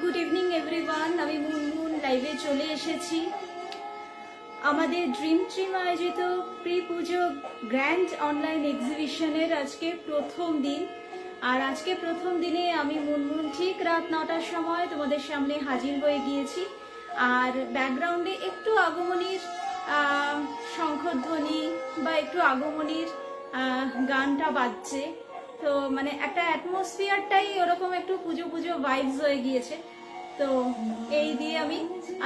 Good evening everyone. আমি মুনমুন লাইভে চলে এসেছি। আমাদের ড্রিম ট্রিম আয়োজিত প্রি পুজো গ্র্যান্ড অনলাইন এক্সিবিশনের আজকে প্রথম দিন। আর আজকে প্রথম দিনে আমি মুনমুন ঠিক রাত 9টার সময় তোমাদের সামনে হাজির হয়ে গিয়েছি। আর ব্যাকগ্রাউন্ডে একটু আগমনীর শঙ্খধ্বনি বা একটু আগমনীর গানটা বাজছে, তো মানে একটা অ্যাটমসফিয়ারটাই ওরকম একটু পুজো পুজো ভাইবস হয়ে গিয়েছে। তো এই দিয়ে আমি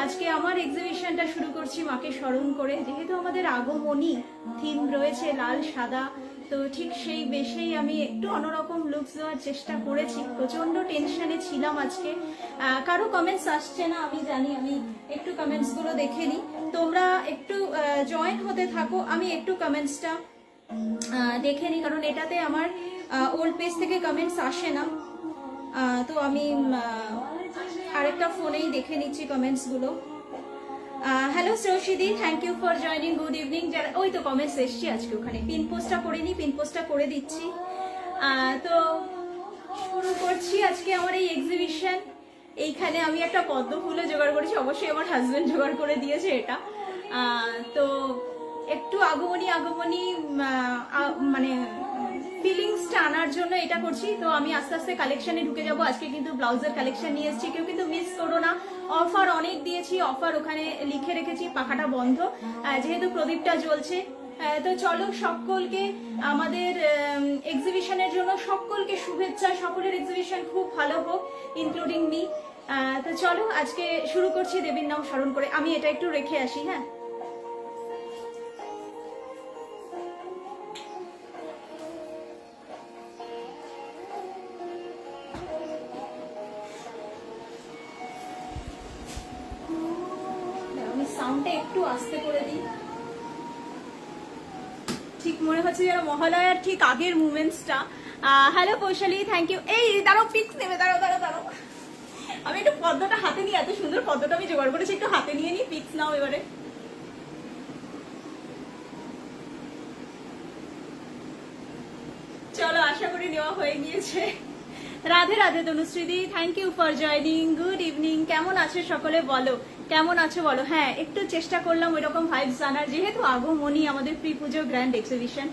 আজকে আমার এক্সিবিশনটা শুরু করছি মাকে স্মরণ করে। যেহেতু আমাদের আগমনী থিম রয়েছে লাল সাদা, তো ঠিক সেই বেশেই আমি একটু অন্যরকম লুকস দেওয়ার চেষ্টা করেছি। প্রচন্ড টেনশনে ছিলাম আজকে, কারো কমেন্টস আসছে না আমি জানি। আমি একটু কমেন্টসগুলো দেখে নিই, তোমরা একটু জয়েন হতে থাকো। আমি একটু কমেন্টসটা দেখে নিই, কারণ এটাতে আমার ওল্ড পেজ থেকে কমেন্টস আসে না। তো আমি আরেকটা ফোনেই দেখে নিচ্ছি কমেন্টসগুলো। হ্যালো শ্রেয়সীদি, thank you for joining, good evening. যারা ওই তো কমেন্টস এসছি আজকে, ওখানে পিন পোস্টটা করে নিই, পিন পোস্টটা করে দিচ্ছি। তো শুরু করছি আজকে আমার এই এক্সিবিশন। এইখানে আমি একটা পদ্ম ফুলও জোগাড় করেছি, অবশ্যই আমার হাজবেন্ড জোগাড় করে দিয়েছে এটা। তো একটু আগমনী মানে ফিলিংসটা আনার জন্য এটা করছি। তো আমি আস্তে আস্তে কালেকশনে ঢুকে যাব। আজকে কিন্তু ব্লাউজের কালেকশন নিয়ে এসেছি, কেউ কিন্তু মিস করো না। অফার অনেক দিয়েছি, অফার ওখানে লিখে রেখেছি, পাখাটা বন্ধ যেহেতু প্রদীপটা জ্বলছে। তো চলো, সকলকে আমাদের এক্সিবিশনের জন্য সকলকে শুভেচ্ছা। সকলের এক্সিবিশন খুব ভালো হোক, ইনক্লুডিং মি। তো চলো আজকে শুরু করছি দেবীর নাম স্মরণ করে। আমি এটা একটু রেখে আসি। হ্যাঁ, সাউন্ডটা একটু আস্তে করে দিই। ঠিক মনে হচ্ছে যেন মহালয়ার ঠিক আগের মুভমেন্টসটা। Hello Poushali, thank you. এই দাঁড়াও, পিক্স নেবে, দাঁড়াও দাঁড়াও দাঁড়াও। আমি একটু পদ্মটা হাতে নিই, এত সুন্দর পদ্মটা আমি জোগাড় করেছি, একটু হাতে নিয়ে নিই। পিক্স নাও এবারে। চলো, আশা করি নেওয়া হয়ে গিয়েছে। রাধে রাধে তনুশ্রীদি, thank you for joining, good evening. কেমন আছো সকলে বলো, কেমন আছো বলো। হ্যাঁ, একটু চেষ্টা করলাম ওই রকম ভাইবস জানার, যেহেতু আগমনী আমাদের প্রি পুজো গ্র্যান্ড এক্সিবিশন।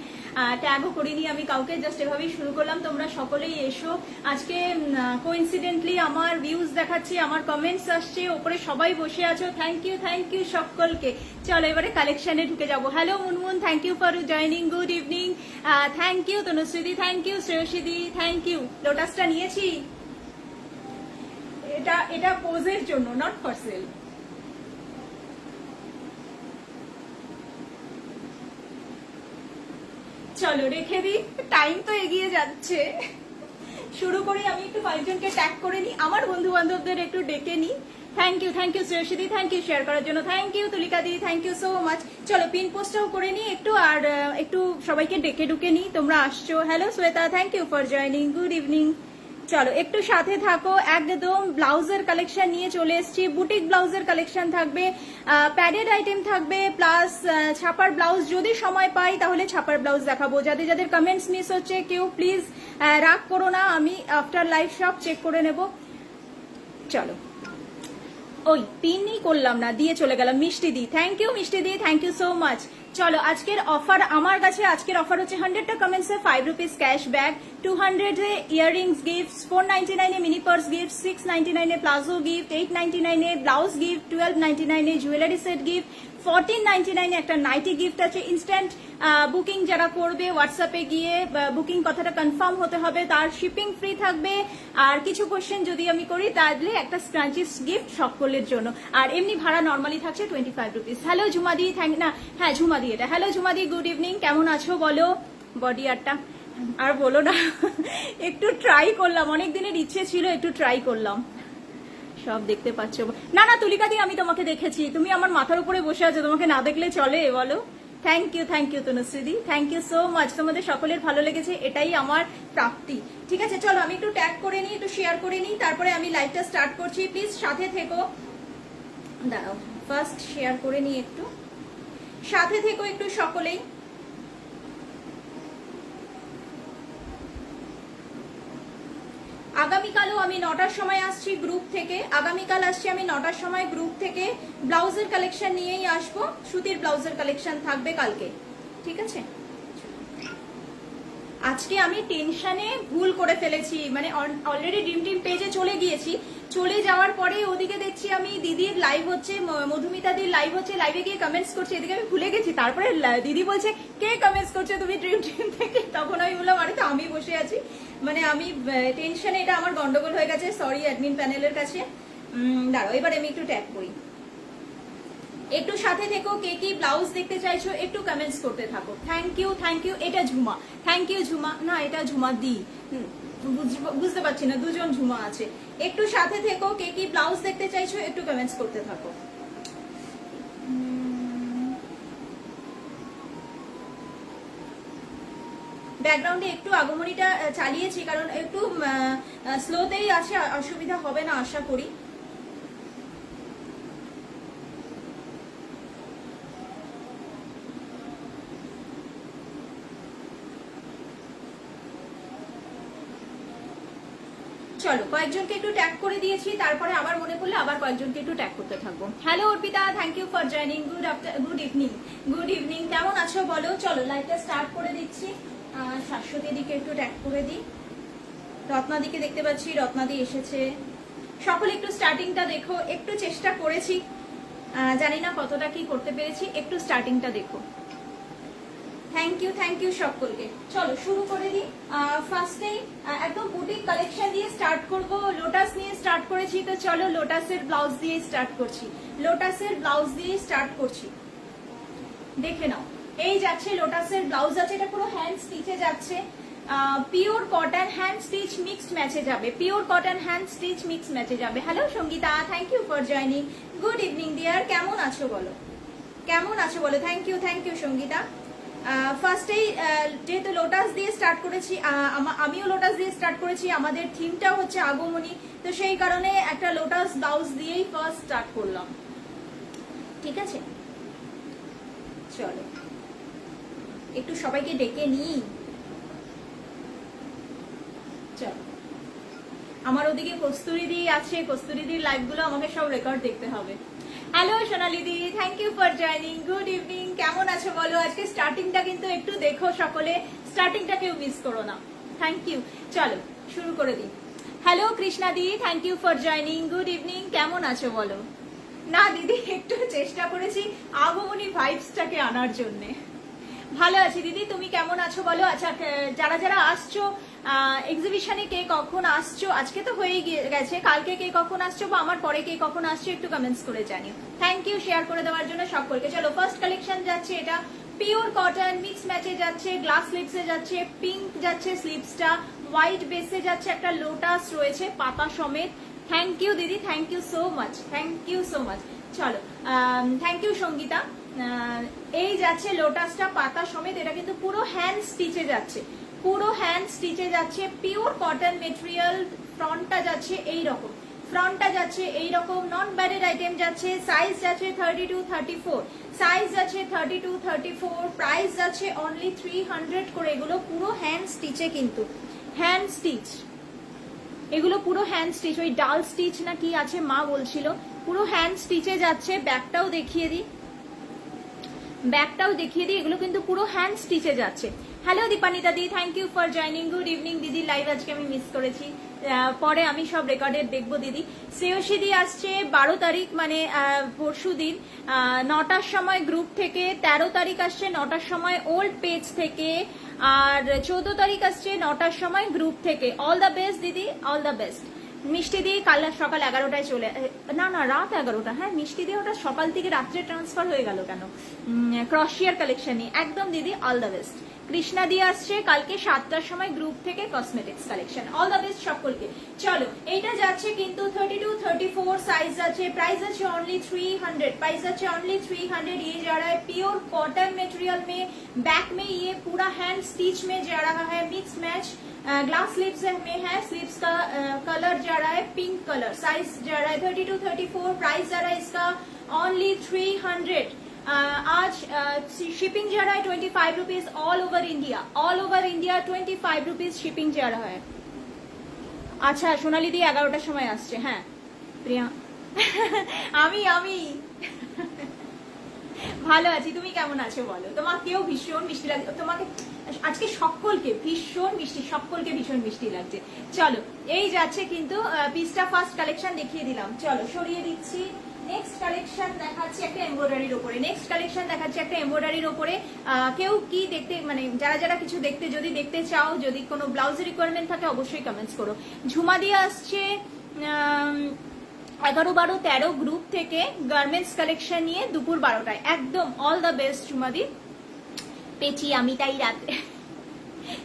ট্যাগও করিনি আমি কাউকে, জাস্ট এভাবেই শুরু করলাম। তোমরা সকলেই এসো। আজকে কোইন্সিডেন্টলি আমার ভিউজ দেখাচ্ছি, আমার কমেন্টস আসছে, ওপরে সবাই বসে আছো। থ্যাংক ইউ সকলকে। চলো এবারে কালেকশনে ঢুকে যাবো। Hello Munmun, thank you for joining, good evening. Thank you তনুশ্রীদি, থ্যাংক ইউ শ্রেয়সীদি, থ্যাংক ইউ। লোটাসটা নিয়েছি, এটা পোজের জন্য, নট ফর সেল। চলো রেখে দিই, টাইম তো এগিয়ে যাচ্ছে। শুরু করি। আমি একটু কয়েকজনকে ট্যাগ করে নিই, আমার বন্ধু বান্ধবদের একটু ডেকে নিই। থ্যাংক ইউ শ্রেয়সীদি, থ্যাংক ইউ শেয়ার করার জন্য, থ্যাংক ইউ তুলিকা দিদি, থ্যাংক ইউ সো মাচ। চলো পিন পোস্টটাও করে নিই একটু, আর একটু সবাইকে ডেকে ঢুকে নিই। তোমরা আসছো। Hello Shweta, thank you for joining, good evening. চলো একটু সাথে থাকো। একদম ব্লাউজের কালেকশন নিয়ে চলে এসেছি। বুটিক ব্লাউজের কালেকশন থাকবে, প্যাডেড আইটেম থাকবে, প্লাস ছাপার ব্লাউজ। যদি সময় পাই তাহলে ছাপার ব্লাউজ দেখাবো। যাদের যাদের কমেন্টস মিস হচ্ছে কেউ প্লিজ রাগ করো না, আমি আফটার লাইভ সব চেক করে নেব। চলো, ওই পিনই করলাম না, দিয়ে চলে গেলাম। মিষ্টি দি, থ্যাংক ইউ মিষ্টি দি, থ্যাংক ইউ সো মাচ। চলো আজকের অফার আমার কাছে, আজকের অফার হচ্ছে 100টা কমেন্টসে 5 rupees cashback, 200 earrings gift, 499 mini purse gift, 699 palazzo gift, 899 blouse gift, 1299 jewellery set gift, 1499 একটা নাইটি গিফট আছে। ইনস্ট্যান্ট বুকিং যারা করবে হোয়াটসঅ্যাপে গিয়ে বুকিং কথাটা কনফার্ম হতে হবে, তার শিপিং ফ্রি থাকবে। আর কিছু কোশ্চেন যদি আমি করি তাহলে একটা স্ক্রাঞ্চিস গিফট সকলের জন্য। আর এমনি ভাড়া নর্মালি থাকছে 25 রুপিস। হ্যালো ঝুমাদি, হ্যাঁ ঝুমাদি এটা। হ্যালো ঝুমাদি, গুড ইভিনিং, কেমন আছো বলো। বডি আরটা আর বলো না, একটু ট্রাই করলাম, অনেক দিনের ইচ্ছে ছিল, একটু ট্রাই করলাম। সব দেখতে পাচ্ছ না? না তুলিকা দি, আমি তোমাকে দেখেছি, তুমি আমার মাথার উপরে বসে আছো, তোমাকে না দেখলে চলে বলো। থ্যাংক ইউ তনুশ্রীদি, থ্যাংক ইউ সো মাচ। তোমাদের সকলের ভালো লেগেছে, এটাই আমার প্রাপ্তি। ঠিক আছে, চলো আমি একটু ট্যাগ করে নিই, একটু শেয়ার করে নিই, তারপরে আমি লাইভটা স্টার্ট করছি। প্লিজ সাথে থেকো। দাঁড়াও, ফার্স্ট শেয়ার করে নিই, একটু সাথে থেকো একটু সকলেই। আগামীকালও আমি 9টার সময় আসছি গ্রুপ থেকে, আগামীকাল আসছি আমি 9টার সময় গ্রুপ থেকে, ব্লাউজের কালেকশন নিয়েই আসবো, সুতির ব্লাউজের কালেকশন থাকবে কালকে, ঠিক আছে। আজকে আমি টেনশনে ভুল করে ফেলেছি, মানে অলরেডি ড্রিম টিম পেজে চলে গিয়েছি, চলে যাওয়ার পরে ওদিকে দেখছি আমি দিদির লাইভ হচ্ছে, মধুমিতাদির লাইভ হচ্ছে, লাইভে গিয়ে কমেন্টস করছি, এদিকে আমি ভুলে গেছি। তারপরে দিদি বলছে কে কমেন্টস করছে তুমি ড্রিম টিম থেকে, তখন আমি বললাম আরে তো আমি বসে আছি, মানে আমি টেনশনে, এটা আমার গন্ডগোল হয়ে গেছে, সরি অ্যাডমিন প্যানেলের কাছে। দাঁড়াও এবার আমি একটু ট্যাগ করি, একটু সাথে থেকো, কে কি ব্লাউজ দেখতে চাইছো একটু কমেন্টস করতে থাকো। থ্যাংক ইউ থ্যাংক ইউ, এটা ঝুমা, থ্যাংক ইউ ঝুমা, না এটা ঝুমা দি, বুঝতে পারছি না, দুজন ঝুমা আছে। একটু সাথে থেকো, কে কি ব্লাউজ দেখতে চাইছো একটু কমেন্টস করতে থাকো। ব্যাকগ্রাউন্ডে একটু আগমনীটা চালিয়েছি কারণ একটু স্লোতেই আছে, অসুবিধা হবে না আশা করি। চলো কয়েকজনকে একটু ট্যাগ করে দিয়েছি, তারপরে আবার মনে পড়লে আবার কয়েকজনকে একটু ট্যাগ করতে থাকবো। Hello Arpita, thank you for joining, good evening, কেমন আছো বলো। চলো লাইভটা স্টার্ট করে দিচ্ছি। শাশ্বতী দিকে একটু ট্যাগ করে দিই, রত্নাদিকে দেখতে পাচ্ছি, রত্নাদি এসেছে। সকলে একটু স্টার্টিংটা দেখো, একটু চেষ্টা করেছি, জানি না কতটা কি করতে পেরেছি, একটু স্টার্টিংটা দেখো। থ্যাংক ইউ সকলকে। চলো শুরু করে দিই। ফার্স্টেই একদম বুটিক কালেকশন দিয়ে স্টার্ট করব, লোটাস নিয়ে স্টার্ট করেছি, তো চলো লোটাসের ব্লাউজ দিয়ে স্টার্ট করছি, লোটাসের ব্লাউজ দিয়ে স্টার্ট করছি, দেখে নাও। এই যাচ্ছে লোটাসের ব্লাউজ আছে, এটা পুরো হ্যান্ড স্টিচে যাচ্ছে, pure cotton hand stitch mixed ম্যাচে যাবে, pure cotton hand stitch mix ম্যাচে যাবে। Hello Sangeeta, thank you for joining, good evening dear, কেমন আছো বলো, কেমন আছো বলো। Thank you Sangeeta. ফার্স্টেই যেহেতু লোটাস দিয়ে স্টার্ট করেছি, আমিও লোটাস দিয়ে স্টার্ট করেছি, আমাদের থিমটাও হচ্ছে আগমনী, তো সেই কারণে একটা লোটাস ব্লাউজ দিয়েই ফার্স্ট স্টার্ট করলাম, ঠিক আছে। চলো একটু সবাইকে ডেকে নিই, চলো। আমার ওদিকে কস্তুরীদি আছে, কস্তুরীদির লাইভগুলো আমাকে সব রেকর্ড দেখতে হবে। Hello Sonali di, thank you for joining, good evening, কেমন আছো বলো। আজকে স্টার্টিংটা কিন্তু একটু দেখো সকলে, স্টার্টিংটা কেউ মিস করো না, থ্যাংক ইউ। চলো শুরু করে দিই। Hello Krishna di, thank you for joining, good evening, কেমন আছো বলো। না দিদি একটু চেষ্টা করেছি আগমনী ভাইবসটাকে আনার জন্যে। ভালো আছি দিদি, তুমি কেমন আছো বলো। আচ্ছা যারা যারা আসছো এক্সিবিশনে, কে কখন আসছো, আজকে তো হয়ে গেছে, কালকে কে কখন আসছো বা আমার পরে কে কখন আসছো একটু কমেন্টস করে জানিও। থ্যাংক ইউ শেয়ার করে দেওয়ার জন্য সকলকে। চলো ফার্স্ট কালেকশন যাচ্ছে, এটা পিওর কটন মিক্স ম্যাচে যাচ্ছে, গ্লাস স্লিভসে যাচ্ছে, পিঙ্ক যাচ্ছে স্লিভসটা, হোয়াইট বেসে যাচ্ছে, একটা লোটাস রয়েছে পাতা সমেত। থ্যাংক ইউ দিদি, thank you so much, thank you so much. চলো থ্যাংক ইউ সঙ্গীতা। এই যাচ্ছে লোটাসটা পাতা সমেত, এটা কিন্তু পুরো হ্যান্ড স্টিচে যাচ্ছে, পুরো হ্যান্ড স্টিচে যাচ্ছে, পিওর কটন মেটেরিয়াল। ফ্রন্টটা যাচ্ছে এইরকম, ফ্রন্টটা যাচ্ছে এইরকম, নন ব্যাডেড আইটেম যাচ্ছে, সাইজ যাচ্ছে 32-34, সাইজ যাচ্ছে 32-34, প্রাইস যাচ্ছে অনলি 300 করে। এগুলো পুরো হ্যান্ড স্টিচে, কিন্তু হ্যান্ড স্টিচ, এগুলো পুরো হ্যান্ড স্টিচ, ওই ডাল স্টিচ না কি আছে মা বলছিল, পুরো হ্যান্ড স্টিচে যাচ্ছে। ব্যাকটাও দেখিয়ে দিই, ব্যাকটাও দেখিয়ে দিই, এগুলো কিন্তু পুরো হ্যান্ড স্টিচে যাচ্ছে। Hello Dipanita di, thank you for joining, good evening দিদি। লাইভ আজকে আমি মিস করেছি, পরে আমি সব রেকর্ডেড দেখবো দিদি। শ্রেয়সী দি আসছে 12 তারিখ, মানে পরশু দিন 9টার সময় গ্রুপ থেকে, 13 তারিখ আসছে 9টার সময় ওল্ড পেজ থেকে, আর 14 তারিখ আসছে 9টার সময় গ্রুপ থেকে। অল দ্য বেস্ট দিদি, অল দ্য বেস্ট। মিষ্টি দিয়ে কাল সকাল 11টায় চলে, না রাত 11টা, হ্যাঁ মিষ্টি দিয়ে ওটা সকাল থেকে রাত্রে ট্রান্সফার হয়ে গেল কেন। ক্রশিয়ার কালেকশন নিয়ে একদম দিদি, অল দ্য বেস্ট। কৃষ্ণা দিয়ে আসছে কালকে 7টার সময় গ্রুপ থেকে cosmetics collection, all the best সকলকে। চলো এইটা যাচ্ছে কিন্তু 32-34 সাইজ আছে, প্রাইস আছে অনলি 300, प्राइस আছে অনলি 300। ये जा रहा है प्योर कॉटन मटेरियल में, बैक में ये पूरा हैंड स्टिच में जा रहा है, मिक्स मैच ग्लास स्लीव्स में है, स्लीव्स का कलर जा रहा है पिंक कलर, साइज जा रहा है 32-34, प्राइस जा रहा है इसका ओनली 300। आज शिपिंग जा रहा है 25 rupees all over India, all over India 25 rupees shipping जा रहा है। আচ্ছা সোনালি দি 11টার সময় আসছে। হ্যাঁ প্রিয়া আমি ভালো আছি, তুমি কেমন আছো বলো? তোমাকেও ভীষণ মিষ্টি লাগছে, তোমাকে আজকে সকলকে ভীষণ মিষ্টি, সকলকে ভীষণ মিষ্টি লাগছে। চলো এই যাচ্ছে কিন্তু পিসটা ফার্স্ট কালেকশন দেখিয়ে দিলাম, চলো সরিয়ে দিচ্ছি। নেক্সট কালেকশন দেখাচ্ছি একটা এমব্রয়ডারির উপরে, নেক্সট কালেকশন দেখাচ্ছি একটা এমব্রয়ডারির উপরে। কেউ কি দেখতে মানে যারা যারা কিছু দেখতে যদি দেখতে চাও, যদি কোনো ব্লাউজের রিকোয়ারমেন্ট থাকে অবশ্যই কমেন্টস করো। ঝুমা দিয়ে আসছে 11, 12, 13 গ্রুপ থেকে গার্মেন্টস কালেকশন নিয়ে দুপুর 12টায়, একদম অল দ্য বেস্ট ঝুমাদি। পেছি আমি তাই রাতে,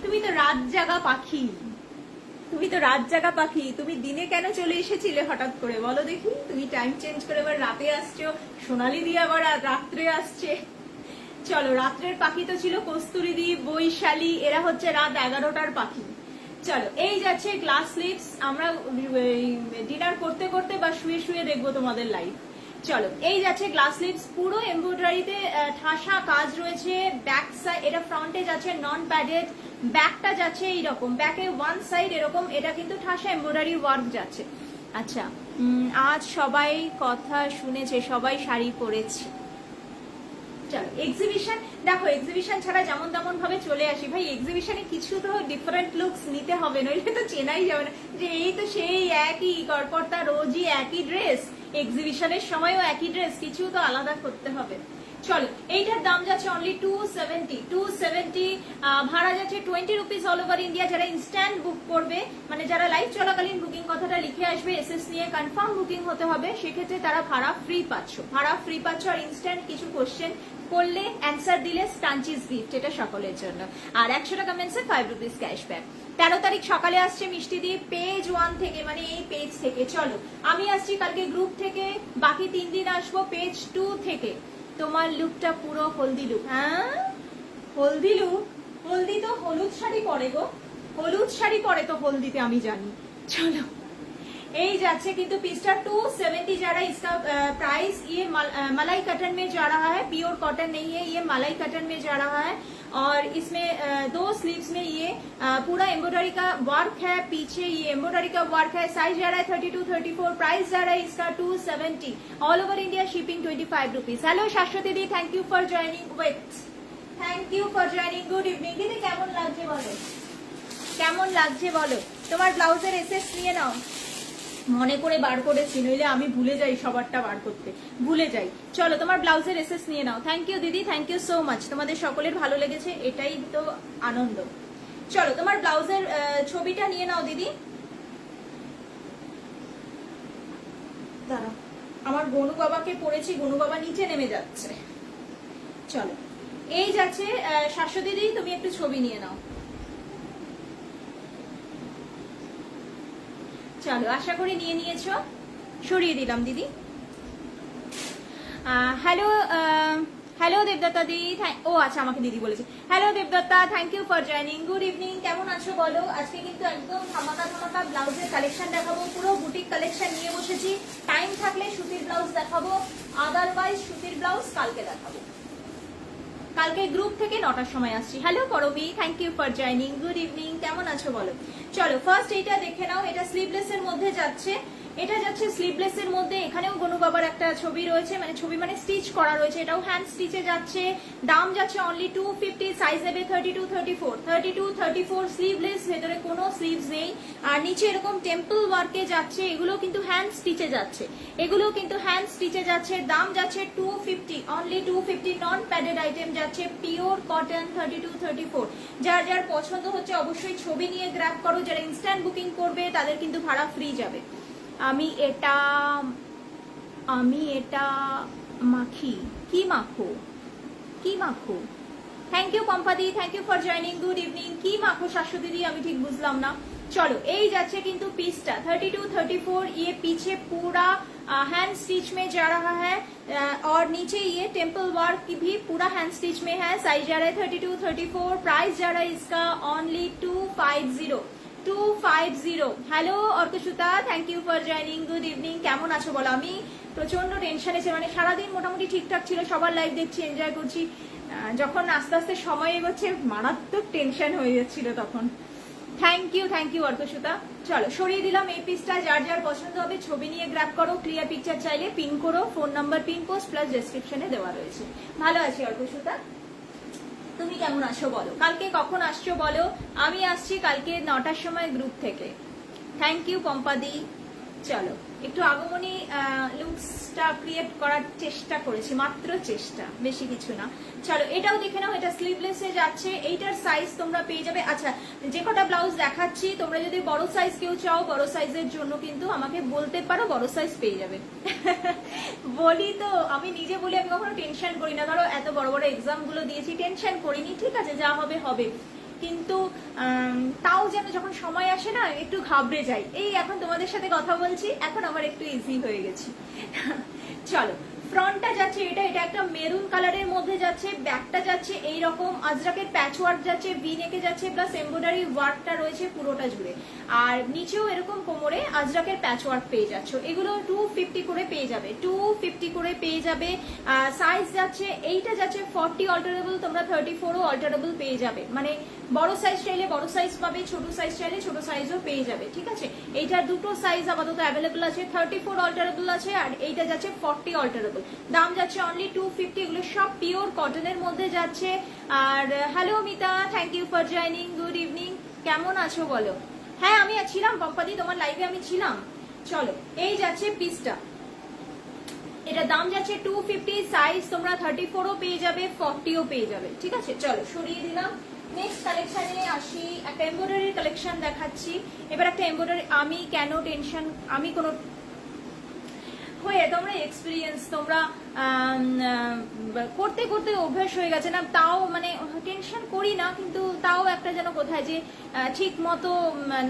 তুমি তো রাত জাগা পাখি, তুমি তো রাত জাগা পাখি, তুমি দিনে কেন চলে এসেছিলে হঠাৎ করে বলো দেখি? তুমি টাইম চেঞ্জ করে এবার রাতে আসছো, সোনালি দিয়ে আবার রাত্রে আসছে। চলো রাত্রের পাখি তো ছিল কস্তুরী দি, বৈশালী, এরা হচ্ছে রাত 11টার পাখি। চলো এই যাচ্ছে গ্লাস স্লিভস, আমরা ডিনার করতে করতে বা শুয়ে শুয়ে দেখবো তোমাদের লাইভ। চলো এই যাচ্ছে গ্লাস স্লিভস, পুরো এমব্রয়ডারিতে ঠাসা কাজ রয়েছে। ব্যাক সাইড এটা ফ্রন্টে যাচ্ছে নন প্যাডেড, ব্যাকটা যাচ্ছে এইরকম, ব্যাকে ওয়ান সাইড এরকম, এটা কিন্তু ঠাসা এমব্রয়ডারি ওয়ার্ক যাচ্ছে। আচ্ছা আজ সবাই কথা শুনেছে, সবাই শাড়ি পরেছে। চলো এক্সিবিশন দেখো, এক্সিবিশন ছাড়া যেমন তেমন ভাবে চলে আসি ভাই, এক্সিবিশনে কিছু তো ডিফারেন্ট লুকস নিতে হবে, নইলে তো চেনাই যাবে না যে এই তো সেই একই গড়পড়তা রোজই একই ড্রেস, এক্সিবিশনের সময়ও একই ড্রেস, কিছু তো আলাদা করতে হবে। চলো এইটার দাম যাচ্ছে অনলি 270, ভাড়া যাচ্ছে 20 রুপিস অল ওভার ইন্ডিয়া। যারা ইনস্ট্যান্ট বুক করবে, মানে যারা লাইভ চলাকালীন বুকিং কথাটা লিখে আসবে, এসএস নিয়ে কনফার্ম বুকিং হতে হবে, সেক্ষেত্রে তারা ভাড়া ফ্রি পাচ্ছ, ভাড়া ফ্রি পাচ্ছ। আর ইনস্ট্যান্ট কিছু কোশ্চেন করলে অ্যান্সার দিলে স্টাঞ্চিস গিফট, এটা সকলের জন্য। আর 100 টাকা মেন্সে 5 রুপিস ক্যাশব্যাক। 13 তারিখ সকালে আসছে মিষ্টি দিয়ে পেজ 1 থেকে, মানে এই পেজ থেকে। চলো আমি আসছি কালকে গ্রুপ থেকে, বাকি 3 দিন আসবো পেজ 2 থেকে। তোমার লুকটা পুরো হলদি লুক। হ্যাঁ হলদি লুক, হলদি তো হলুদ শাড়ি পরে গো, হলুদ শাড়ি পরে তো হলদিতে, আমি জানি। চলো এই যাচ্ছে কিন্তু पिस्टा 270 जा रहा है। इसका प्राइस ये मलाई कटन में जा रहा है, प्योर कॉटन नहीं है, ये मलाई कटन में जा रहा है। और इसमें 2 स्लीव्स में ये पूरा एम्ब्रॉयडरी का वर्क है, पीछे ये एम्ब्रॉयडरी का वर्क है। साइज जा रहा है 32, 34, प्राइस जा रहा है इसका 270, all over India shipping 25 rupees. Hello Shashwati दी, thank you for joining, wait thank you for joining. Good evening দিদি, কেমন লাগছে বলো, কেমন লাগছে বলো? তোমার ব্লাউজের এসএস নিয়ে নাও, মনে করে বার করেছি, নইলে আমি ভুলে যাই সবারটা বার করতে, ভুলে যাই। চলো তোমার ব্লাউজের এসএস নিয়ে নাও। থ্যাংক ইউ দিদি, থ্যাংক ইউ সো মাচ, তোমাদের সকলের ভালো লেগেছে, এটাই তো আনন্দ। চলো তোমার ব্লাউজের ছবিটা নিয়ে নাও দিদি। দাঁড়াও, আমার গনু বাবাকে পড়েছি, গনু বাবা নিচে নেমে যাচ্ছে। চলো এই যাচ্ছে শাশ্বতী দিদি, তুমি একটু ছবি নিয়ে নাও। চলো আশা করি নিয়ে নিয়েছো, সরিয়ে দিলাম দিদি। হ্যালো হ্যালো দেবদত্তা দি, ও আচ্ছা আমাকে দিদি বলেছে। Hello Debdatta, thank you for joining. Good evening, কেমন আছো বলো? আজকে কিন্তু একদম ধামাকা ধামাকা ব্লাউজের কালেকশন দেখাবো, পুরো বুটিক কালেকশন নিয়ে বসেছি। টাইম থাকলে সুতির ব্লাউজ দেখাবো, আদারওয়াইজ সুতির ব্লাউজ কালকে দেখাবো। কালকে গ্রুপ থেকে 9টার সময় আসছি। হ্যালো করবি, thank you for joining. Good evening, কেমন আছো বলো? চলো ফার্স্ট এইটা দেখে নাও, এটা স্লিভলেস এর মধ্যে যাচ্ছে, এটা যাচ্ছে স্লিভলেস এর মধ্যে। এখানেও গনু বাবার একটা ছবি রয়েছে, মানে ছবি মানে স্টিচ করা রয়েছে, এটাও হ্যান্ড স্টিচে যাচ্ছে। দাম যাচ্ছে অনলি 250, সাইজ নেবে 32, 34, 32, 34 স্লিভলেস, ভেতরে কোনো স্লিভস নেই। আর নিচে এরকম টেম্পল ওয়ার্কে যাচ্ছে, এগুলো কিন্তু হ্যান্ড স্টিচে যাচ্ছে, এগুলো কিন্তু হ্যান্ড স্টিচে যাচ্ছে। দাম যাচ্ছে 250, অনলি 250, নন প্যাডেড আইটেম যাচ্ছে, পিওর কটন 32, 34। যার যার পছন্দ হচ্ছে অবশ্যই ছবি নিয়ে গ্র্যাব করো, যারা ইনস্ট্যান্ট বুকিং করবে তাদের কিন্তু ভাড়া ফ্রি যাবে। আমি এটা মাখি, কি মাখো, কি মাখো? থ্যাংক ইউ পম্পাদি, thank you for joining. Good evening, কি মাখো শাশ্বতী দি, আমি ঠিক বুঝলাম না। चलो এই যাচ্ছে কিন্তু পিসটা 32 34 ये पीछे पूरा हैंड स्टिच में जा रहा है और नीचे ये टेम्पल वर्क की भी पूरा हैंड स्टिच में है। साइज जा रहा है 32 34, प्राइस जा रहा है इसका only 250। Hello Arkasuta, thank you for joining. Good evening, কেমন আছো বলো? আমি প্রচন্ড টেনশনে ছিলাম, মানে সারাদিন মোটামুটি ঠিকঠাক ছিল, সবার লাইভ দেখছি, এনজয় করছি। যখন আস্তে আস্তে সময় এগোচ্ছে মারাত্মক টেনশন হয়ে যাচ্ছিল তখন। Thank you Arkasuta. চলো সরিয়ে দিলাম এই পিসটা, যার যার পছন্দ হবে ছবি নিয়ে গ্র্যাব করো, ক্লিয়ার পিকচার চাইলে পিন করো, phone number pin post plus ডেসক্রিপশনে দেওয়া রয়েছে। ভালো আছি অর্কসুতা, তুমি কেমন আছো বলো? কালকে কখন আসছো বলো? আমি আসছি কালকে 9টার সময় গ্রুপ থেকে। থ্যাংক ইউ পম্পাদি। চলো একটু আগমনী লুকসটা ক্রিয়েট করার চেষ্টা করেছি, মাত্র চেষ্টা, বেশি কিছু না। চলো এটাও দেখে নাও, এটা স্লিভলেসে যাচ্ছে, এইটার সাইজ তোমরা পেয়ে যাবে। আচ্ছা যে কটা ব্লাউজ দেখাচ্ছি তোমরা যদি বড় সাইজ কেউ চাও, বড় সাইজের জন্য কিন্তু আমাকে বলতে পারো, বড় সাইজ পেয়ে যাবে। বলি তো, আমি নিজে বলি, আমি কখনো টেনশন করি না, ধরো এত বড় বড় এক্সাম গুলো দিয়েছি, টেনশন করিনি, ঠিক আছে যা হবে হবে, কিন্তু তাও যেন যখন সময় আসে না একটু ঘাবড়ে যাই। এই এখন তোমাদের সাথে কথা বলছি, এখন আমার একটু ইজি হয়ে গেছি। চলো ফ্রন্টটা যাচ্ছে এটা একটা মেরুন কালারের মধ্যে যাচ্ছে, ব্যাকটা যাচ্ছে এইরকম আজরাকের প্যাচ ওয়ার্ক যাচ্ছে, ভি নেকে যাচ্ছে, প্লাস এমব্রয়ডারি ওয়ার্কটা রয়েছে পুরোটা জুড়ে, আর নিচেও এরকম কোমরে আজরাকের প্যাচ ওয়ার্ক পেয়ে যাচ্ছ। এগুলো 250 করে পেয়ে যাবে, 250 করে পেয়ে যাবে। সাইজ যাচ্ছে, এইটা যাচ্ছে 40 অল্টারেবল, তোমরা 34ও অল্টারেবল পেয়ে যাবে, মানে বড় সাইজ চাইলে বড় সাইজ পাবে, ছোট সাইজ চাইলে ছোট সাইজও পেয়ে যাবে, ঠিক আছে। এইটার দুটো সাইজ আপাতত অ্যাভেলেবল আছে, 34 অল্টারেবল আছে, আর এইটা যাচ্ছে 40 অল্টারেবল। দাম যাচ্ছে অনলি 250। এগুলো সব পিওর কটনের মধ্যে যাচ্ছে। আর hello Mita, thank you for joining, good evening, কেমন আছো বলো? হ্যাঁ আমি ছিলাম পম্পাদি, তোমার লাইভে আমি ছিলাম। চলো এই যাচ্ছে পিসটা, এটা দাম যাচ্ছে 250, সাইজ তোমরা 34ও পেয়ে যাবে, 40ও পেয়ে যাবে, ঠিক আছে। চলো সরিয়ে দিলাম, নেক্সট কালেকশনে আসি। একটা এমব্রয়ডারি কালেকশন দেখাচ্ছি। এবার একটা এমব্রয়ডারি, আমি কেন টেনশন, আমি কোনো হয়ে তোমরা এক্সপিরিয়েন্স, তোমরা করতে করতে অভ্যাস হয়ে গেছে না, তাও মানে টেনশন করি না, কিন্তু তাও একটা যেন কোথায় যে ঠিক মতো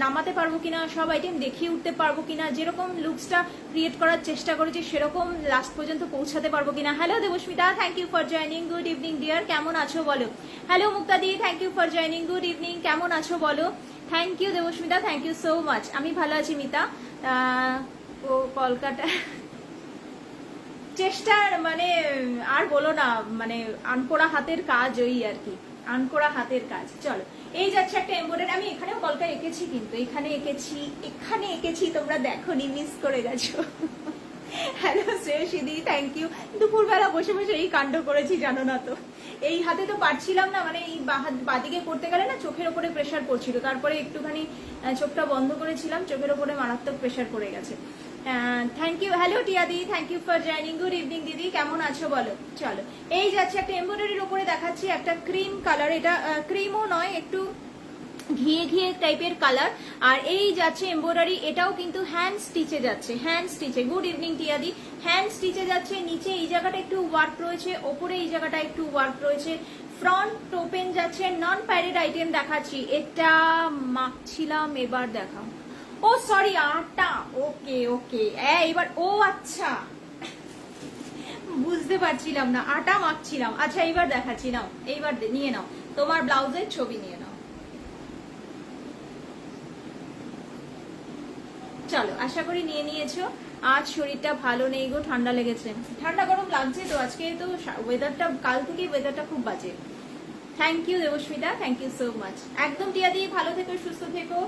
নামাতে পারবো কিনা, সব আইটেম দেখিয়ে উঠতে পারবো কিনা, যেরকম লুকসটা ক্রিয়েট করার চেষ্টা করেছি সেরকম লাস্ট পর্যন্ত পৌঁছাতে পারবো কিনা। Hello Debasmita, thank you for joining, good evening dear, কেমন আছো বলো? হ্যালো মুক্তাদি, thank you for joining, good evening, কেমন আছো বলো? Thank you Debasmita, thank you so much. আমি ভালো আছি মিতা। ও কলকাতা চেষ্টার মানে আর বলো না, মানে আনকোড়া হাতের কাজ, ওই আর কি আনকোড়া হাতের কাজ। চলো এই যাচ্ছে একটা এমব্রয়ডারি, আমি এখানেও কলকা এঁকেছি, কিন্তু এখানে এঁকেছি তোমরা দেখো নি, মিস করে গেছো। হ্যালো শ্রেয়সিদি, থ্যাংক ইউ। দুপুরবেলা বসে বসে এই কাণ্ড করেছি জানো না তো, এই হাতে তো পারছিলাম না, মানে এই বাদিকে করতে গেলে না চোখের ওপরে প্রেশার পড়ছিল, তারপরে একটুখানি চোখটা বন্ধ করেছিলাম, চোখের ওপরে মারাত্মক প্রেশার পড়ে গেছে। থ্যাংক ইউ, হ্যালো টিয়াদি, thank you for joining, good evening দিদি, কেমন আছো বলো? চলো এই যাচ্ছে একটা এমব্রয়ডারির উপরে দেখাচ্ছি, একটা ক্রিম কালার, এটা ক্রিমও নয়, একটু ঘিয়ে ঘিয়ে টাইপের কালার, আর এই যাচ্ছে এমব্রয়ডারি, এটাও কিন্তু হ্যান্ড স্টিচে যাচ্ছে, হ্যান্ড স্টিচে। গুড ইভিনিং টিয়াদি, হ্যান্ড স্টিচে যাচ্ছে, নিচে এই জায়গাটা একটু ওয়ার্ক রয়েছে, ওপরে এই জায়গাটা একটু ওয়ার্ক রয়েছে, ফ্রন্ট ওপেন যাচ্ছে, নন প্যারেড আইটেম দেখাচ্ছি, এটা মাখছিলাম, এবার দেখাও। ও সরি আটা, ওকে ওকে, এবার ও আচ্ছা বুঝতে পারছিলাম না, আটা মাখছিলাম। আচ্ছা এইবার দেখাচ্ছি, নাও এইবার নিয়ে নাও, তোমার ব্লাউজের ছবি নিয়ে নাও। চলো আশা করি নিয়ে নিয়েছো। আজ শরীরটা ভালো নেই গো, ঠান্ডা লেগেছে, ঠান্ডা গরম লাগছে তো, আজকে তো ওয়েদারটা, কাল থেকে ওয়েদারটা খুব বাজে। Thank you Debasmita, thank you so much. একদম টিয়া দিয়ে ভালো থেকো, সুস্থ থেকো,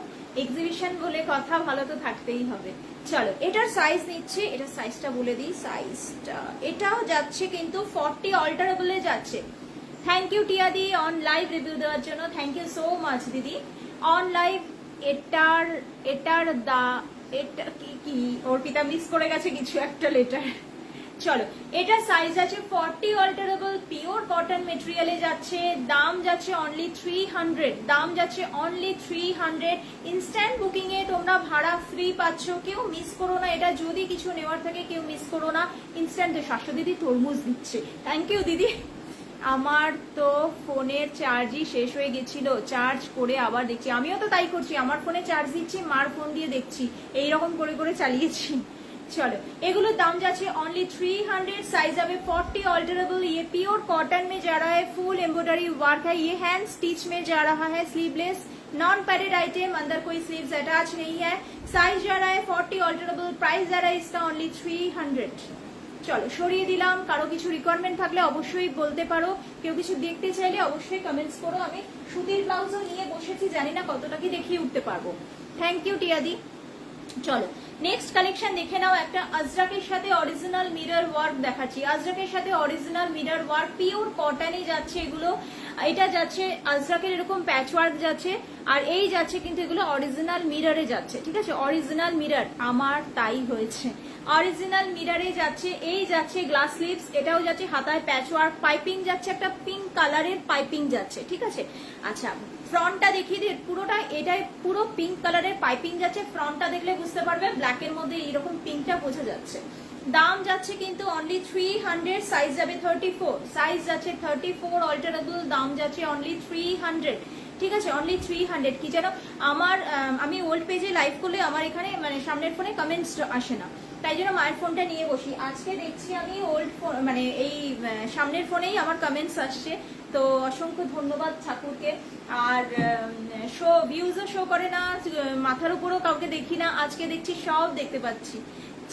এক্সিবিশন বলে কথা, ভালো তো থাকতেই হবে। চলো এটার সাইজ নিচ্ছে, এটার সাইজটা বলে দিই, সাইজটা এটাও যাচ্ছে কিন্তু 40 অল্টারেবলে যাচ্ছে। থ্যাংক ইউ টিয়া দি অন লাইভ রিভিউ দেওয়ার জন্য, থ্যাংক ইউ সো মাচ দিদি অন লাইভ। এটার এটা কি অর্পিতা মিস করে গেছে কিছু একটা লেটার। চলো এটা সাইজ আছে 40 অল্টারেবল, পিওর কটন মেটেরিয়ালে যাচ্ছে, দাম যাচ্ছে অনলি 300, দাম যাচ্ছে অনলি 300। ইনস্ট্যান্ট বুকিং এ তোমরা ভাড়া ফ্রি পাচ্ছ, কেউ মিস করো না, এটা যদি কিছু নেওয়ার থাকে কেউ মিস করো না। ইনস্ট্যান্ট শাশ্বত দিদি তরমুজ দিচ্ছে, থ্যাংক ইউ দিদি। আমার তো ফোনের চার্জই শেষ হয়ে গেছিল, চার্জ করে আবার দেখছি, আমিও তো তাই করছি, আমার ফোনে চার্জ দিচ্ছি, মার ফোন দিয়ে দেখছি, এইরকম করে করে চালিয়েছি। चलो एगुलोर दाम जाच्छे ओनली 300, साइज आवे 40 ऑल्टरेबल। ये प्योर कॉटन में जा रहा है, फुल एम्ब्रॉयडरी वर्क है, ये हैंड स्टिच में जा रहा है, स्लीवलेस नॉन पैडेड आइटम, अंदर कोई स्लीव्स अटैच नहीं है। साइज जा रहा है 40 ऑल्टरेबल, प्राइस जा रहा है इसका ओनली 300। চলো সরিয়ে দিলাম। কারো কিছু রিকোয়ারমেন্ট থাকলে অবশ্যই বলতে পারো, কেউ কিছু দেখতে চাইলে অবশ্যই কমেন্টস করো। আমি সুতির ব্লাউজও নিয়ে বসেছি, জানি না কতটা কি দেখিয়ে উঠতে পারবো। থ্যাংক ইউ টিয়াদি। চলো নেক্সট কালেকশন দেখে নাও। একটা আজরাকের সাথে অরিজিনাল মিরর ওয়ার্ক দেখাচ্ছি। আজরাকের সাথে অরিজিনাল মিরর ওয়ার্ক, পিওর কটনই যাচ্ছে এগুলো। এটা যাচ্ছে আজরাকের এরকম প্যাচ ওয়ার্ক যাচ্ছে, আর এই যাচ্ছে কিন্তু এগুলো অরিজিনাল মিররে যাচ্ছে। ঠিক আছে, অরিজিনাল মিরর, আমার তাই হয়েছে, অরিজিনাল মিররে যাচ্ছে। এই যাচ্ছে গ্লাস লিপস, এটাও যাচ্ছে হাতায় প্যাচ ওয়ার্ক, পাইপিং যাচ্ছে, একটা পিঙ্ক কালারের পাইপিং যাচ্ছে। ঠিক আছে, আচ্ছা ফ্রন্টটা দেখিয়ে দিই পুরোটা। এটাই পুরো পিঙ্ক কালারের পাইপিং যাচ্ছে। ফ্রন্টটা দেখলে বুঝতে পারবে, ব্ল্যাকের মধ্যে এরকম পিঙ্কটা বোঝা যাচ্ছে। দাম যাচ্ছে কিন্তু অনলি 300, সাইজ যাবে 34, সাইজ যাচ্ছে 34 অল্টারেবল, দাম যাচ্ছে অনলি 300। ঠিক আছে, অনলি 300। কি যেন আমার আমি ওল্ড পেজে লাইভ করলে আমার এখানে মানে সামনের ফোনে কমেন্টস আসে না, তাই জন্য মায়ের ফোনটা নিয়ে বসি। আজকে দেখছি আমি ওল্ড ফোন মানে এই সামনের ফোনেই আমার কমেন্টস আসছে, তো অসংখ্য ধন্যবাদ ঠাকুরকে। আর ভিউজও শো করে না, মাথার উপরও কাউকে দেখি না, আজকে দেখছি সব দেখতে পাচ্ছি।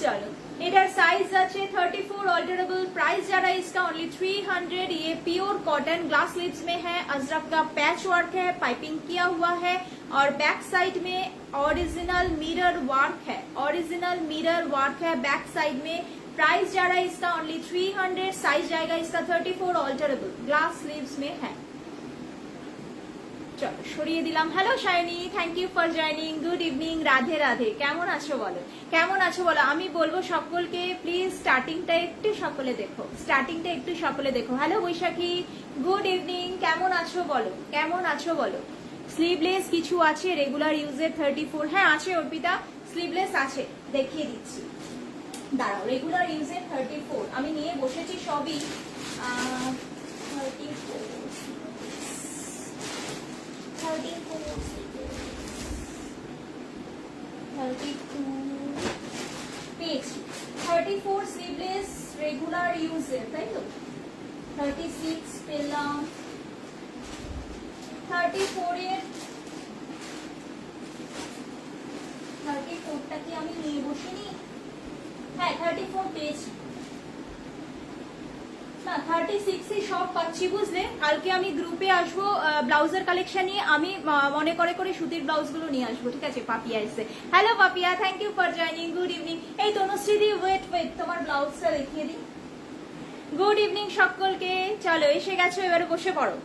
चलो এটার साइज আছে 34 ऑल्टरेबल, प्राइस जा रहा है इसका ओनली 300। ये प्योर कॉटन ग्लास लिप्स में है, अजरक का पैच वर्क है, पाइपिंग किया हुआ है, और बैक साइड में ओरिजिनल मिरर वर्क है, ओरिजिनल मिरर वर्क है बैक साइड में। प्राइस जा रहा है इसका ओनली 300, साइज जाएगा इसका 34 ऑल्टरेबल, ग्लास लिप्स में है। চলো সরিয়ে দিলাম। Hello Shiny, thank you for joining, good evening, Radhe Radhe. কেমন আছো বলো, কেমন আছো বলো। আমি বলবো সকলকে প্লিজ স্টার্টিংটা একটু সকলে দেখো, স্টার্টিংটা একটু সকলে দেখো। হ্যালো বৈশাখী, গুড ইভিনিং, কেমন আছো বলো, কেমন আছো বলো। স্লিভলেস কিছু আছে রেগুলার ইউজের 34, হ্যাঁ আছে অর্পিতা, স্লিভলেস আছে, দেখিয়ে দিচ্ছি দাঁড়াও। রেগুলার ইউজের 34 আমি নিয়ে বসেছি সবই। 34 স্লিভলেস রেগুলার ইউজের, তাই তো। 36 পেলাম, 34 এর 34টা কি আমি নিয়ে বসিনি? হ্যাঁ 34 পেয়েছি না, 36 সব পাচ্ছি বুঝলে। কালকে আমি গ্রুপে আসবো ব্লাউজের কালেকশন নিয়ে, আমি মনে করে করে সুতির ব্লাউজ গুলো নিয়ে আসবো। ঠিক আছে, পাপিয়া এসে, hello Papiya, thank you for joining, good evening. এই তনুশ্রী দি ওয়েট ওয়েট, তোমার ব্লাউজটা দেখিয়ে দিই। গুড ইভিনিং সকলকে, চলো এসে গেছো, এবারে বসে পড়ো,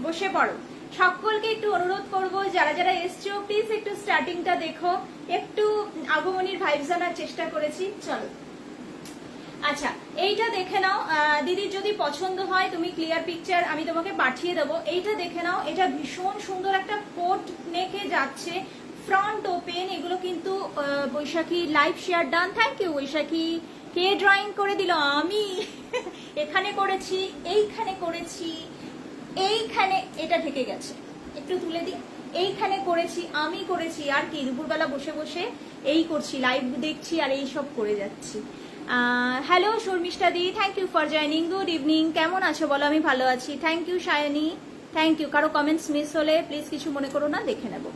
বসে পড়ো। সকলকে একটু অনুরোধ করবো যারা যারা এসছো প্লিজ একটু স্টার্টিংটা দেখো, একটু আগমনীর ভাইবস আনার চেষ্টা করেছি। চলো আচ্ছা এইটা দেখে নাও দিদির, যদি পছন্দ হয় তুমি ক্লিয়ার পিকচার আমি তোমাকে পাঠিয়ে দেবো। এইটা দেখে নাও, এটা ভীষণ সুন্দর একটা কোট নেকে যাচ্ছে, ফ্রন্ট ওপেন। এগুলো কিন্তু Baishakhi live share done, thank you Baishakhi. কে ড্রয়িং করে দিল? আমি এখানে করেছি, এইখানে করেছি, এইখানে এটা ঢেকে গেছে, একটু তুলে দিই। এইখানে করেছি, আমি করেছি, আর কি দুপুরবেলা বসে বসে এই করছি, লাইভ দেখছি আর এই সব করে যাচ্ছি। Hello Sharmishtha di, thank you for joining, good evening, কেমন আছো বলো। আমি ভালো আছি, thank you Sayani, thank you. কারো কমেন্টস মিস হলে প্লিজ কিছু মনে করো না, দেখে নেবো।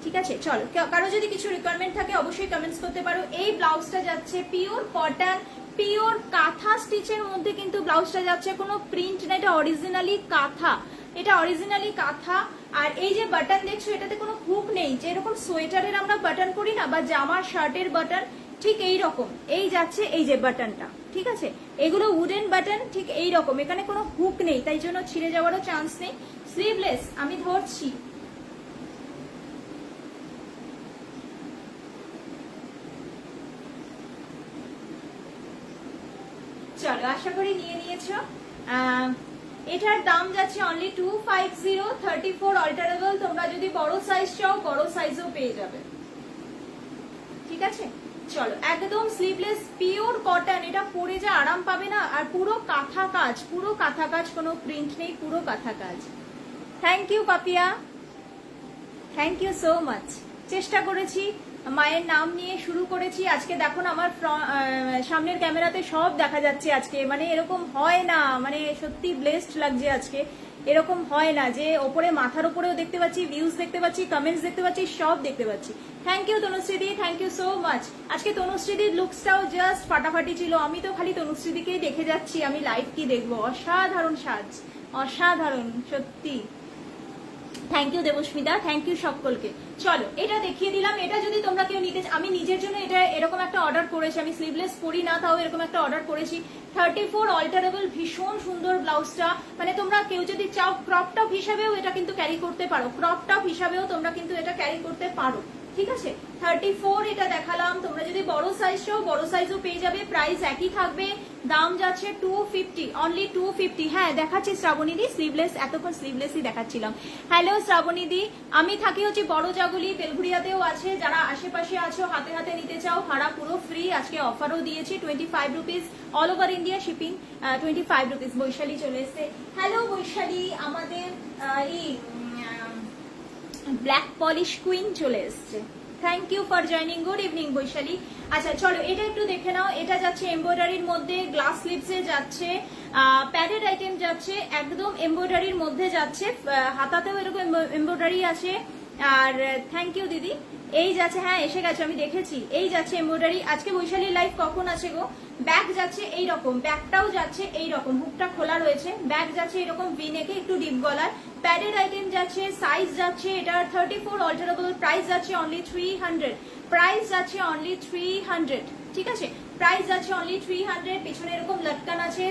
ঠিক আছে, চলো কারো যদি কিছু রিকোয়ারমেন্ট থাকে অবশ্যই কমেন্টস করতে পারো। এই ব্লাউজটা যাচ্ছে পিওর কটন, পিওর কাঁথা স্টিচের মধ্যে কিন্তু ব্লাউজটা যাচ্ছে, কোনো প্রিন্ট না, এটা অরিজিনালি কাঁথা, এটা অরিজিনালি কাঁথা। আর এই যে বাটন দেখছো এটাতে কোনো হুক নেই, যেরকম সোয়েটারের আমরা বাটন করি না বা জামার শার্টের বাটন, ঠিক এই রকম এই যাচ্ছে এই যে বাটনটা। ঠিক আছে, এগুলো উডেন বাটন, ঠিক এই রকম, এখানে কোনো হুক নেই, তাই জন্য ছিঁড়ে যাওয়ারও চান্স নেই। স্লিভলেস আমি ধরছি, চলো আশা করি নিয়ে নিয়েছো। এটার দাম যাচ্ছে অনলি 250, 34 অল্টারেবল। তোমরা যদি বড় সাইজ চাও বড় সাইজও পেয়ে যাবে। ঠিক আছে, চলো একদম স্লিভলেস পিওর কটন, এটা পরে যা আরাম পাবে না। আর পুরো কাঁথা কাজ, পুরো কাঁথা কাজ, কোনো প্রিন্ট নেই, পুরো কাঁথা কাজ। Thank you Papiya, thank you so much. চেষ্টা করেছি, মায়ের নাম নিয়ে শুরু করেছি। আজকে দেখো না আমার সামনের ক্যামেরাতে সব দেখা যাচ্ছে আজকে, মানে এরকম হয় না, মানে সত্যি ব্লেসড লাগছে আজকে। এরকম হয় না যে ওপরে মাথার উপরেও দেখতে পাচ্ছি, ভিউজ দেখতে পাচ্ছি, কমেন্টস দেখতে পাচ্ছি, সব দেখতে পাচ্ছি। থ্যাংক ইউ তনুশ্রীদি, থ্যাংক ইউ সো মাচ। আজকে তনুশ্রীদির লুকসটাও জাস্ট ফাটাফাটি ছিল। আমি তো খালি তনুশ্রীদিকেই দেখে যাচ্ছি, আমি লাইভ কি দেখবো। অসাধারণ সাজ, অসাধারণ সত্যি। Thank you Debasmita, thank you সকলকে। চলো এটা দেখিয়ে দিলাম। এটা যদি তোমরা কেউ নিতে, আমি নিজের জন্য এটা এরকম একটা অর্ডার করেছি। আমি স্লিভলেস পরি না, তাও এরকম একটা অর্ডার করেছি। 34 অল্টারেবল, ভীষণ সুন্দর ব্লাউজটা। মানে তোমরা কেউ যদি চাও ক্রপ টপ হিসাবেও এটা কিন্তু ক্যারি করতে পারো, ক্রপ টপ হিসাবেও তোমরা কিন্তু এটা ক্যারি করতে পারো, ঠিক আছে। 34 এটা দেখালাম। তোমরা যদি বড় সাইজ চাও বড় সাইজও পেয়ে যাবে, প্রাইস একই থাকবে। দাম যাচ্ছে 250, অনলি 250। হ্যাঁ দেখাচ্ছি শ্রাবণীদি স্লিভলেস, এতক্ষণ স্লিভলেসই দেখাচ্ছিলাম। হ্যালো শ্রাবণীদি, আমি থাকি হচ্ছে বড় জাগুলি, বেলঘুরিয়াতেও আছে। যারা আশেপাশে আছো হাতে হাতে নিতে চাও, ভাড়া পুরো ফ্রি। আজকে অফারও দিয়েছি 25 rupees, all over India shipping 25 rupees. Baishali চলে এসছে। হ্যালো বৈশালী, আমাদের ব্ল্যাক পলিশ কুইন চলে এসছে। Thank you for joining, good evening Baishali. আচ্ছা চলো এটা একটু দেখে নাও। এটা যাচ্ছে এমব্রয়ডারির মধ্যে, গ্লাস স্লিভসে যাচ্ছে, প্যাডেড আইটেম যাচ্ছে, একদম এমব্রয়ডারির মধ্যে যাচ্ছে, হাতাতেও এরকম এমব্রয়ডারি আছে। আর থ্যাংক ইউ দিদি। এই যাচ্ছে, হ্যাঁ এসে গেছে আমি দেখেছি। এই যাচ্ছে এমব্রয়ডারি। আজকে বৈশালীর লাইভ কখন আছে গো? ব্যাগ যাচ্ছে এইরকম, ব্যাগটাও যাচ্ছে এইরকম, হুকটা খোলা রয়েছে। ব্যাগ যাচ্ছে এরকম ভি নেকে, একটু ডিপ গলার। প্যাডেড আইটেম যাচ্ছে, সাইজ যাচ্ছে এটার 34 অল্টারেবল, প্রাইস যাচ্ছে অনলি 300, প্রাইস যাচ্ছে অনলি 300, ঠিক আছে। প্রাইস যাচ্ছে অনলি 300। পেছনে এরকম লটকান আছে,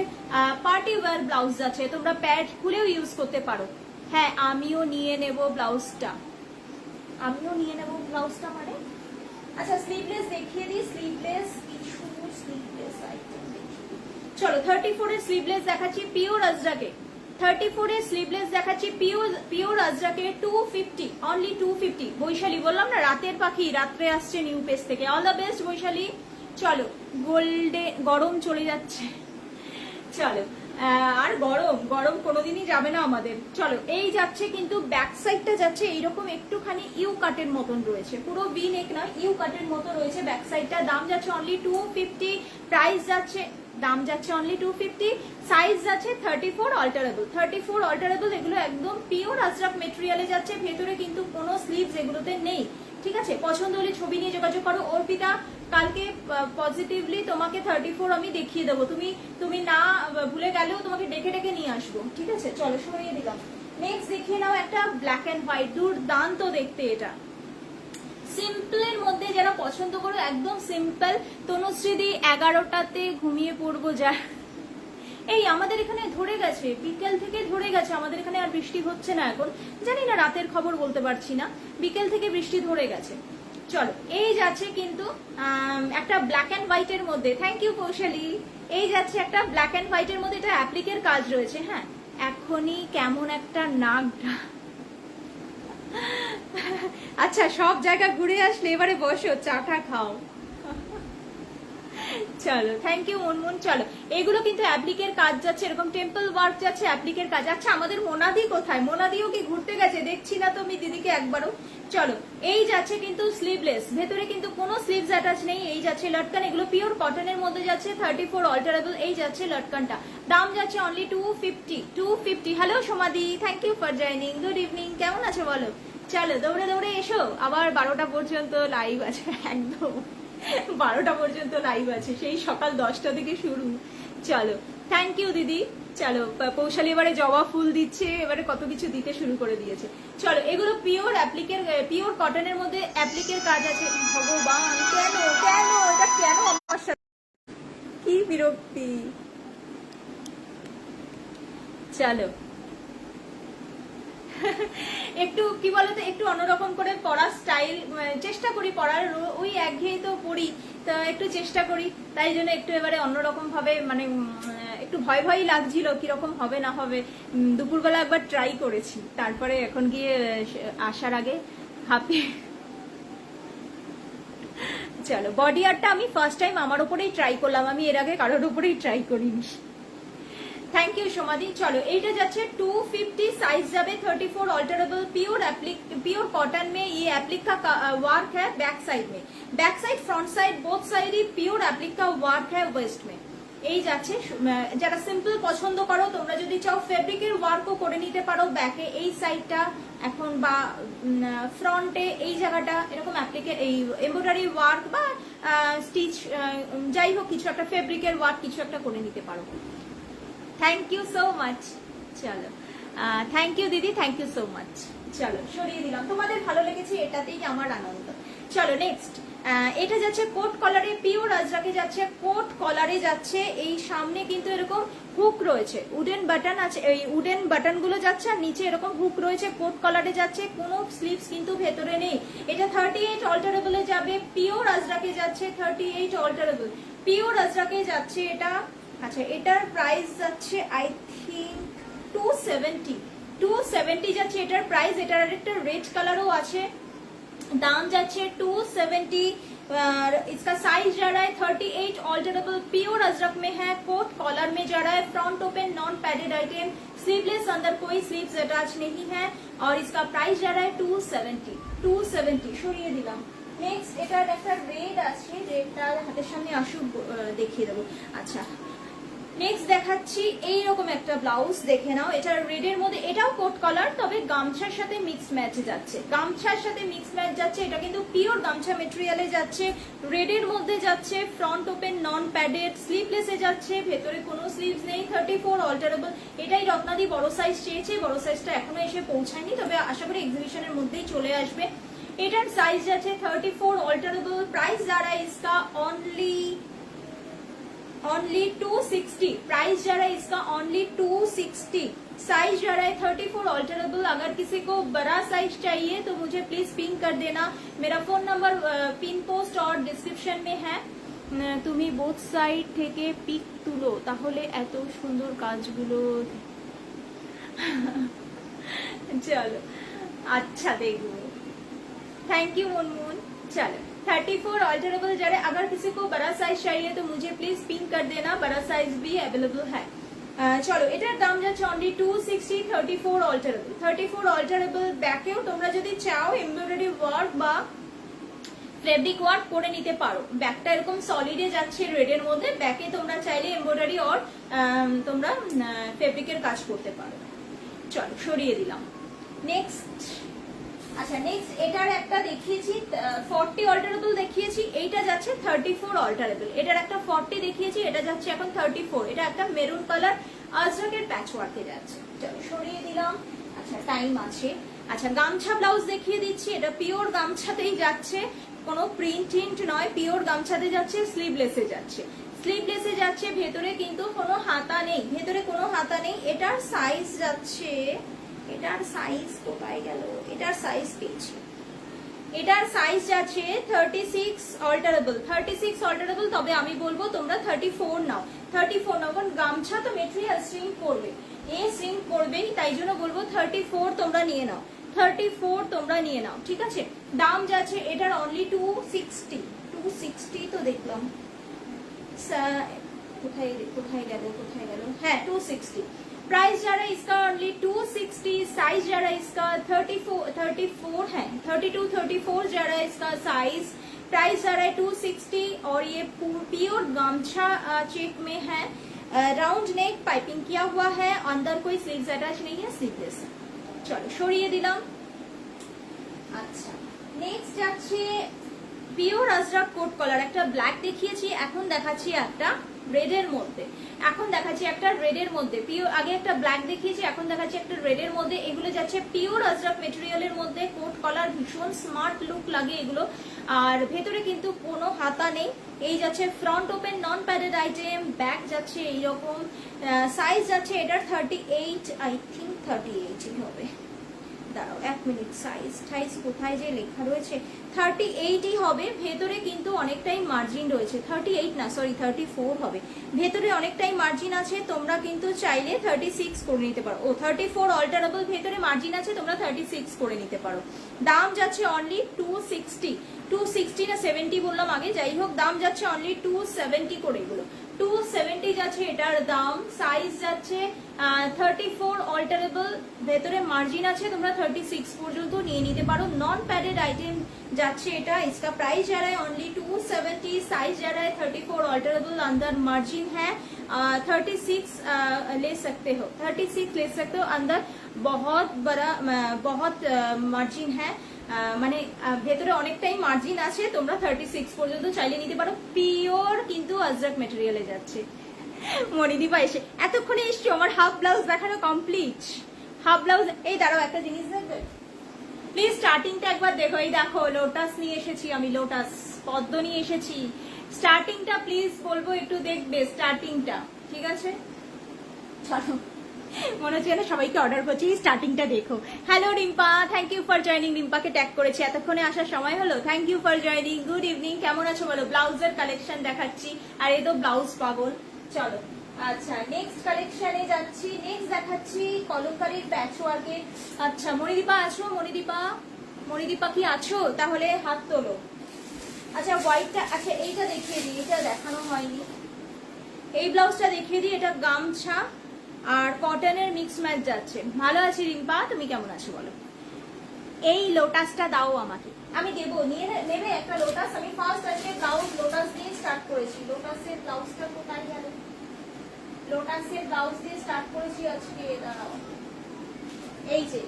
পার্টি ওয়্যার ব্লাউজ যাচ্ছে, তোমরা প্যাড খুলেও ইউজ করতে পারো। হ্যাঁ আমিও নিয়ে নেব ব্লাউজটা, আমিও নিয়ে নেব ব্লাউজটা। মানে আচ্ছা স্লিভলেস দেখিয়ে দিই, স্লিভলেস কিছু স্লিভলেস আইটেম দেখিয়ে দিই। চলো 34 এর স্লিভলেস দেখাচ্ছি পিওর আজরাকে। 34 এর স্লিভলেস দেখাচ্ছি পিওর আজরাকে 250, অনলি 250। বৈশালী বললাম না রাতের পাখি, রাত্রে আসছে নিউ পেজ থেকে। All the best Baishali. চলো গোল্ডে, গরম চলে যাচ্ছে। চলো আর গরম গরম কোনোদিনই যাবে না আমাদের। চলো এই যাচ্ছে কিন্তু ব্যাক সাইডটা যাচ্ছে এইরকম একটুখানি ইউ কাটের মতন রয়েছে, পুরো বি নেক না, ইউ কাটের মতো রয়েছে ব্যাক সাইডটা। দাম যাচ্ছে অনলি 250, প্রাইস যাচ্ছে, দাম যাচ্ছে অনলি 250, সাইজ যাচ্ছে 34 অল্টারেবল। 34 অল্টারেবল, এগুলো একদম পিওর আজরাক মেটেরিয়ালে যাচ্ছে, ভেতরে কিন্তু কোনো স্লিভস এগুলোতে নেই, ঠিক আছে। পছন্দ হলে ছবি নিয়ে যোগাযোগ করো। অর্পিতা কালকে পজিটিভলি তোমাকে 34 আমি দেখিয়ে দেবো, তুমি না ভুলে গেলেও তোমাকে ডেকে ডেকে নিয়ে আসবো, ঠিক আছে। চলো সরিয়ে দিলাম। নেক্সট দেখিয়ে নাও একটা ব্ল্যাক এন্ড হোয়াইট, দুর্দান্ত দেখতে এটা। সিম্পলের মধ্যে যারা পছন্দ করো, একদম সিম্পল। তনুশ্রীদি 11টাতে ঘুমিয়ে পড়বো যা। এই আমাদের এখানে ধরে গেছে, বিকেল থেকে ধরে গেছে আমাদের এখানে, আর বৃষ্টি হচ্ছে না এখন, জানি না রাতের খবর বলতে পারছি না, বিকেল থেকে বৃষ্টি ধরে গেছে। চলো এই যাচ্ছে কিন্তু একটা ব্ল্যাক এন্ড হোয়াইটের মধ্যে, থ্যাংক ইউ কৌশালী। এই যাচ্ছে একটা ব্ল্যাক এন্ড হোয়াইটের মধ্যে, এটা অ্যাপ্লিকের কাজ রয়েছে। হ্যাঁ এখনই কেমন একটা নাক, আচ্ছা সব জায়গা ঘুরে আসলে এবারে বসো চাটা খাও। চলো থ্যাংক ইউ মনমন। চলো এগুলো কিন্তু অ্যাপ্লিকের কাজ যাচ্ছে, এরকম টেম্পল ওয়ার্ক যাচ্ছে, অ্যাপ্লিকের কাজ। আচ্ছা আমাদের মোনাদি কোথায়? মোনাদিও কি ঘুরতে গেছে? দেখছি না তো আমি দিদিকে একবারও। চলো এই যাচ্ছে কিন্তু স্লিভলেস, ভেতরে কিন্তু কোনো স্লিভস অ্যাটাচ নেই। এই যাচ্ছে লটকান, এগুলো পিওর কটনের মধ্যে যাচ্ছে, 34 অল্টারেবল। এই যাচ্ছে লটকানটা, দাম যাচ্ছে অনলি 250। হ্যালো সোমাদি, thank you for joining, good evening. কেমন আছো বলো? চলো দৌড়ে দৌড়ে এসো, আবার 12টা পর্যন্ত লাইভ আছে, একদম 12টা পর্যন্ত লাইভ আছে, সেই সকাল 10টা থেকে শুরু। চলো থ্যাংক ইউ দিদি। চলো কৌশালী এবারে জবা ফুল দিচ্ছে, এবারে কত কিছু দিতে শুরু করে দিয়েছে। চলো এগুলো পিওর অ্যাপ্লিকের, পিওর কটনের মধ্যে অ্যাপ্লিকের কাজ আছে। ভগবান কেন কেন এটা কেন আমার সাথে, কি বিরক্তি। চলো একটু কি বলতো, একটু অন্যরকম করে পড়ার স্টাইল চেষ্টা করি, পড়ার ওই একঘেয়ে তো পড়ি, তা একটু চেষ্টা করি, তাই জন্য একটু এবারে অন্যরকম ভাবে, মানে একটু ভয় ভয়ই লাগছিল কিরকম হবে না হবে। দুপুরবেলা একবার ট্রাই করেছি, তারপরে এখন গিয়ে আসার আগে হাঁপিয়ে। চলো বডি আর্টটা আমি ফার্স্ট টাইম আমার উপরেই ট্রাই করলাম, আমি এর আগে কারোর উপরেই ট্রাই করিনি। থ্যাংক ইউ সোমাদি। চলো এইটা যাচ্ছে 250, साइज जाबे 34 ऑल्टरेबल, प्योर कॉटन में। ये एप्लिक का वर्क है बैक साइड में, back side front side both side ही प्योर एप्लिक का वर्क है वेस्ट में। এই যাচ্ছে যারা সিম্পল পছন্দ করো তোমরা যদি চাও ফেব্রিকের ওয়ার্কও করে নিতে পারো ব্যাকে এই সাইডটা এখন বা ফ্রন্টে এই জায়গাটা এরকম এই এমব্রয়ডারি ওয়ার্ক বা স্টিচ যাই হোক কিছু একটা ফেব্রিকের ওয়ার্ক কিছু একটা করে নিতে পারো। Thank you so much. চলো থ্যাংক ইউ দিদি, থ্যাংক ইউ সো মাচ। চলো সরিয়ে দিলাম, তোমাদের ভালো লেগেছে এটাতেই আমার আনন্দ। চলো নেক্সট, এটা যাচ্ছে কোট কলারে, পিওর আজরাকে যাচ্ছে, কোট কলারে যাচ্ছে। এই সামনে কিন্তু এরকম হুক রয়েছে, উডেন বাটন আছে, এই উডেন বাটন গুলো যাচ্ছে আর নিচে এরকম হুক রয়েছে, কোট কলারে যাচ্ছে, কোনো স্লিভস কিন্তু ভেতরে নেই। এটা 38 অল্টারেবলে যাবে, পিওর আজরাকে যাচ্ছে, 38 অল্টারেবল পিওর আজরাকে যাচ্ছে এটা। আচ্ছা এটার প্রাইস যাচ্ছে আই থিঙ্ক 270 যাচ্ছে এটার প্রাইস। এটার আরেকটা রেড কালারও আছে, दाम जाच्छे 270। इसका साइज जा रहा है 38 ऑल्टरेबल, प्योर अजरक में है, कोट कॉलर में जा रहा है, front open non padded item, sleeveless, अंदर कोई स्लीव्स अटैच नहीं है और इसका प्राइस जा रहा है 270 সরিয়ে দিলাম। নেক্সট এটার একটা রেড আছে যেটা হাতের সামনে আসুক দেখিয়ে দেবো। আচ্ছা নেক্সট দেখাচ্ছি এইরকম একটা ব্লাউজ, দেখে নাও। এটা রেডের মধ্যে, এটাও কোট কলার তবে গামছার সাথে মিক্স ম্যাচ যাচ্ছে, গামছার সাথে মিক্স ম্যাচ যাচ্ছে। এটা কিন্তু পিওর গামছা মেটেরিয়ালে যাচ্ছে, রেডের মধ্যে যাচ্ছে, ফ্রন্ট ওপেন নন প্যাডেড, স্লিভলেসে যাচ্ছে, ভেতরে কোনো স্লিভস নেই, 34 অল্টারেবল। এটাই রত্নাদি বড় সাইজ চেয়েছে, বড় সাইজটা এখনো এসে পৌঁছায়নি, তবে আশা করি এক্সিবিশনের মধ্যেই চলে আসবে। এটার সাইজ যাচ্ছে 34 অল্টারেবল, প্রাইস যারা इसका ओनली 260, प्राइस जा रहा है इसका ओनली 260। साइज जा रहा है 34 ऑल्टरेबल। अगर किसी को बड़ा साइज चाहिए तो मुझे प्लीज पिन कर देना, मेरा फोन नंबर पिन पोस्ट और डिस्क्रिप्शन में है। তুমি বোথ সাইড থেকে পিক তুলো তাহলে এত সুন্দর কাজগুলো। চলো আচ্ছা দেখবো, थैंक यू मुनमुन। चलो 34 ऑल्टरेबल जा रहे, अगर किसी को बड़ा साइज चाहिए तो मुझे प्लीज पिन कर देना, बड़ा साइज भी अवेलेबल है। চলো এটার দাম যাচ্ছে অনলি 260, 34 অল্টারেবল, 34 অল্টারেবল। ব্যাকেও তোমরা যদি চাও এমব্রয়ডারি ওয়ার্ক বা ফেব্রিক ওয়ার্ক করে নিতে পারো। ব্যাকটা এরকম সলিডে যাচ্ছে রেডের মধ্যে, ব্যাকে তোমরা চাইলে এমব্রয়ডারি আর তোমরা ফেব্রিকের কাজ করতে পারো। চলো সরিয়ে দিলাম। নেক্সট, আচ্ছা নেক্সট এটার একটা দেখিয়েছি 40 অল্টারেবল দেখিয়েছি, এইটা যাচ্ছে 34 অল্টারেবল। এটার একটা 40 দেখিয়েছি, এটা যাচ্ছে এখন 34। এটা একটা মেরুন কালার আজরাকের প্যাচ ওয়ার্কে যাচ্ছে। চলো সরিয়ে দিলাম। আচ্ছা টাইম আছে। আচ্ছা গামছা ব্লাউজ দেখিয়ে দিচ্ছি, এটা পিওর গামছাতেই যাচ্ছে, কোনো প্রিন্ট নয়, পিওর গামছাতে যাচ্ছে, স্লিভলেসে যাচ্ছে, স্লিভলেসে যাচ্ছে, ভেতরে কিন্তু কোনো হাতা নেই, ভেতরে কোনো হাতা নেই। এটার সাইজ যাচ্ছে, এটার সাইজ কোথায় গেল, এটার সাইজ পেয়েছি, এটার সাইজ যাচ্ছে 36 অল্টারেবল, 36 অল্টারেবল। তবে আমি বলবো তোমরা 34 নাও, 34 নাও, কারণ গামছা তো মেটেরিয়াল শ্রিঙ্ক করবে, শ্রিঙ্ক করবেই, তাই জন্য বলবো 34 তোমরা নিয়ে নাও, 34 তোমরা নিয়ে নাও, ঠিক আছে। দাম যাচ্ছে এটার অনলি 260 তো দেখলাম, কোথায় গেল, হ্যাঁ 260। प्राइस जा रहा है इसका ओनली 260, साइज जा रहा है इसका 34 है, 32-34 जा रहा है इसका साइज। प्राइस जा रहा है 260 और ये प्योर गामछा चेक में है, राउंड नेक पाइपिंग किया हुआ है, अंदर कोई स्लीव्स अटैच नहीं है, स्लीवलेस। चलो সরিয়ে দিলাম। আচ্ছা নেক্সট যাচ্ছে পিওর আজরাক কোট কলার, একটা ব্ল্যাক দেখিয়েছি, এখন দেখাচ্ছি একটা রেডের মধ্যে, পিওর, আগে একটা ব্ল্যাক দেখিয়েছি, এখন দেখাচ্ছি একটা রেডের মধ্যে। এগুলো যাচ্ছে পিওর আজরাক মেটেরিয়ালের মধ্যে, কোট কলার, ভীষণ স্মার্ট লুক লাগে এগুলো, আর ভেতরে কিন্তু কোনো হাতা নেই। এই যাচ্ছে ফ্রন্ট ওপেন নন প্যাডেড আইটেম, ব্যাক যাচ্ছে এইরকম, সাইজ যাচ্ছে এটার 38, আই থিঙ্ক 38 হবে, দাঁড়াও 1 মিনিট, সাইজ কোথায় যে লেখা রয়েছে, 38ই হবে। ভেতরে কিন্তু অনেকটাই মার্জিন রয়েছে, 38 না সরি 34 হবে, ভেতরে অনেকটাই মার্জিন আছে, তোমরা কিন্তু চাইলে 36 করে নিতে পারো। 34 অল্টারেবল, ভেতরে মার্জিন আছে, তোমরা 36 করে নিতে পারো। দাম যাচ্ছে অনলি 260 না 70 বললাম আগে, যাই হোক দাম যাচ্ছে অনলি 270 করে, এগুলো 270 যাচ্ছে এটার দাম। সাইজ যাচ্ছে 34 অল্টারেবল, ভেতরে মার্জিন আছে, তোমরা 36 পর্যন্ত নিয়ে নিতে পারো। নন প্যাডেড আইটেম যাচ্ছে এটা। इसका प्राइस जा रहा है ओनली 270, साइज जा रहा है 34, ऑल्टरेबल, अंदर मार्जिन है 36 ले सकते हो, 36 ले सकते हो, अंदर बहुत बड़ा बहुत মার্জিন है, মানে ভেতরে অনেকটাই মার্জিন আছে, তোমরা 36 পর্যন্ত চাইলে নিতে পারো। পিওর কিন্তু আজরাক মেটেরিয়ালে যাচ্ছে। মনিদীপা এসে এতক্ষণে এসছো, আমার হাফ ব্লাউজ দেখানো কমপ্লিট। হাফ ব্লাউজ, এই দাঁড়াও একটা জিনিস দেখবে প্লিজ, স্টার্টিংটা একবার দেখো। এই দেখো লোটাস নিয়ে এসেছি আমি, লোটাস পদ্ম নিয়ে এসেছি। স্টার্টিংটা প্লিজ বলবো একটু দেখবে, স্টার্টিংটা ঠিক আছে? চলো, মনে হচ্ছে যেন সবাইকে অর্ডার করছি, স্টার্টিংটা দেখো। Hello Rimpa, thank you for joining. রিম্পাকে ট্যাগ করেছি, এতক্ষণে আসার সময় হলো। Thank you for joining, good evening, কেমন আছো বলো? ব্লাউজের কালেকশন দেখাচ্ছি, আর এই তো ব্লাউজ পাগল। চলো আচ্ছা, নেক্সট কালেকশনে যাচ্ছি। নেক্সট দেখাচ্ছি কলমকারীর প্যাচ ওয়ার্কের। আচ্ছা মণিদীপা আছো? মণিদীপা কি আছো? তাহলে হাত তোলো। আচ্ছা হোয়াইটটা, আচ্ছা এইটা দেখিয়ে দিই, এটা দেখানো হয়নি। এই ব্লাউজটা দেখিয়ে দিই, এটা গামছা আর কটনের মিক্স ম্যাচ যাচ্ছে। ভালো আছি রিম্পা, তুমি কেমন আছো বলো? এই লোটাসটা দাও আমাকে, আমি দেবো, নিয়ে নেবে একটা লোটাস। আমি ফার্স্ট আজকে ব্লাউজ লোটাস দিয়ে স্টার্ট করেছি। লোটাসের ব্লাউজটা কোথায় গেল? লোটাসের ব্লাউজ দিয়ে স্টার্ট করেছি আজকে, দাঁড়াও। এই যে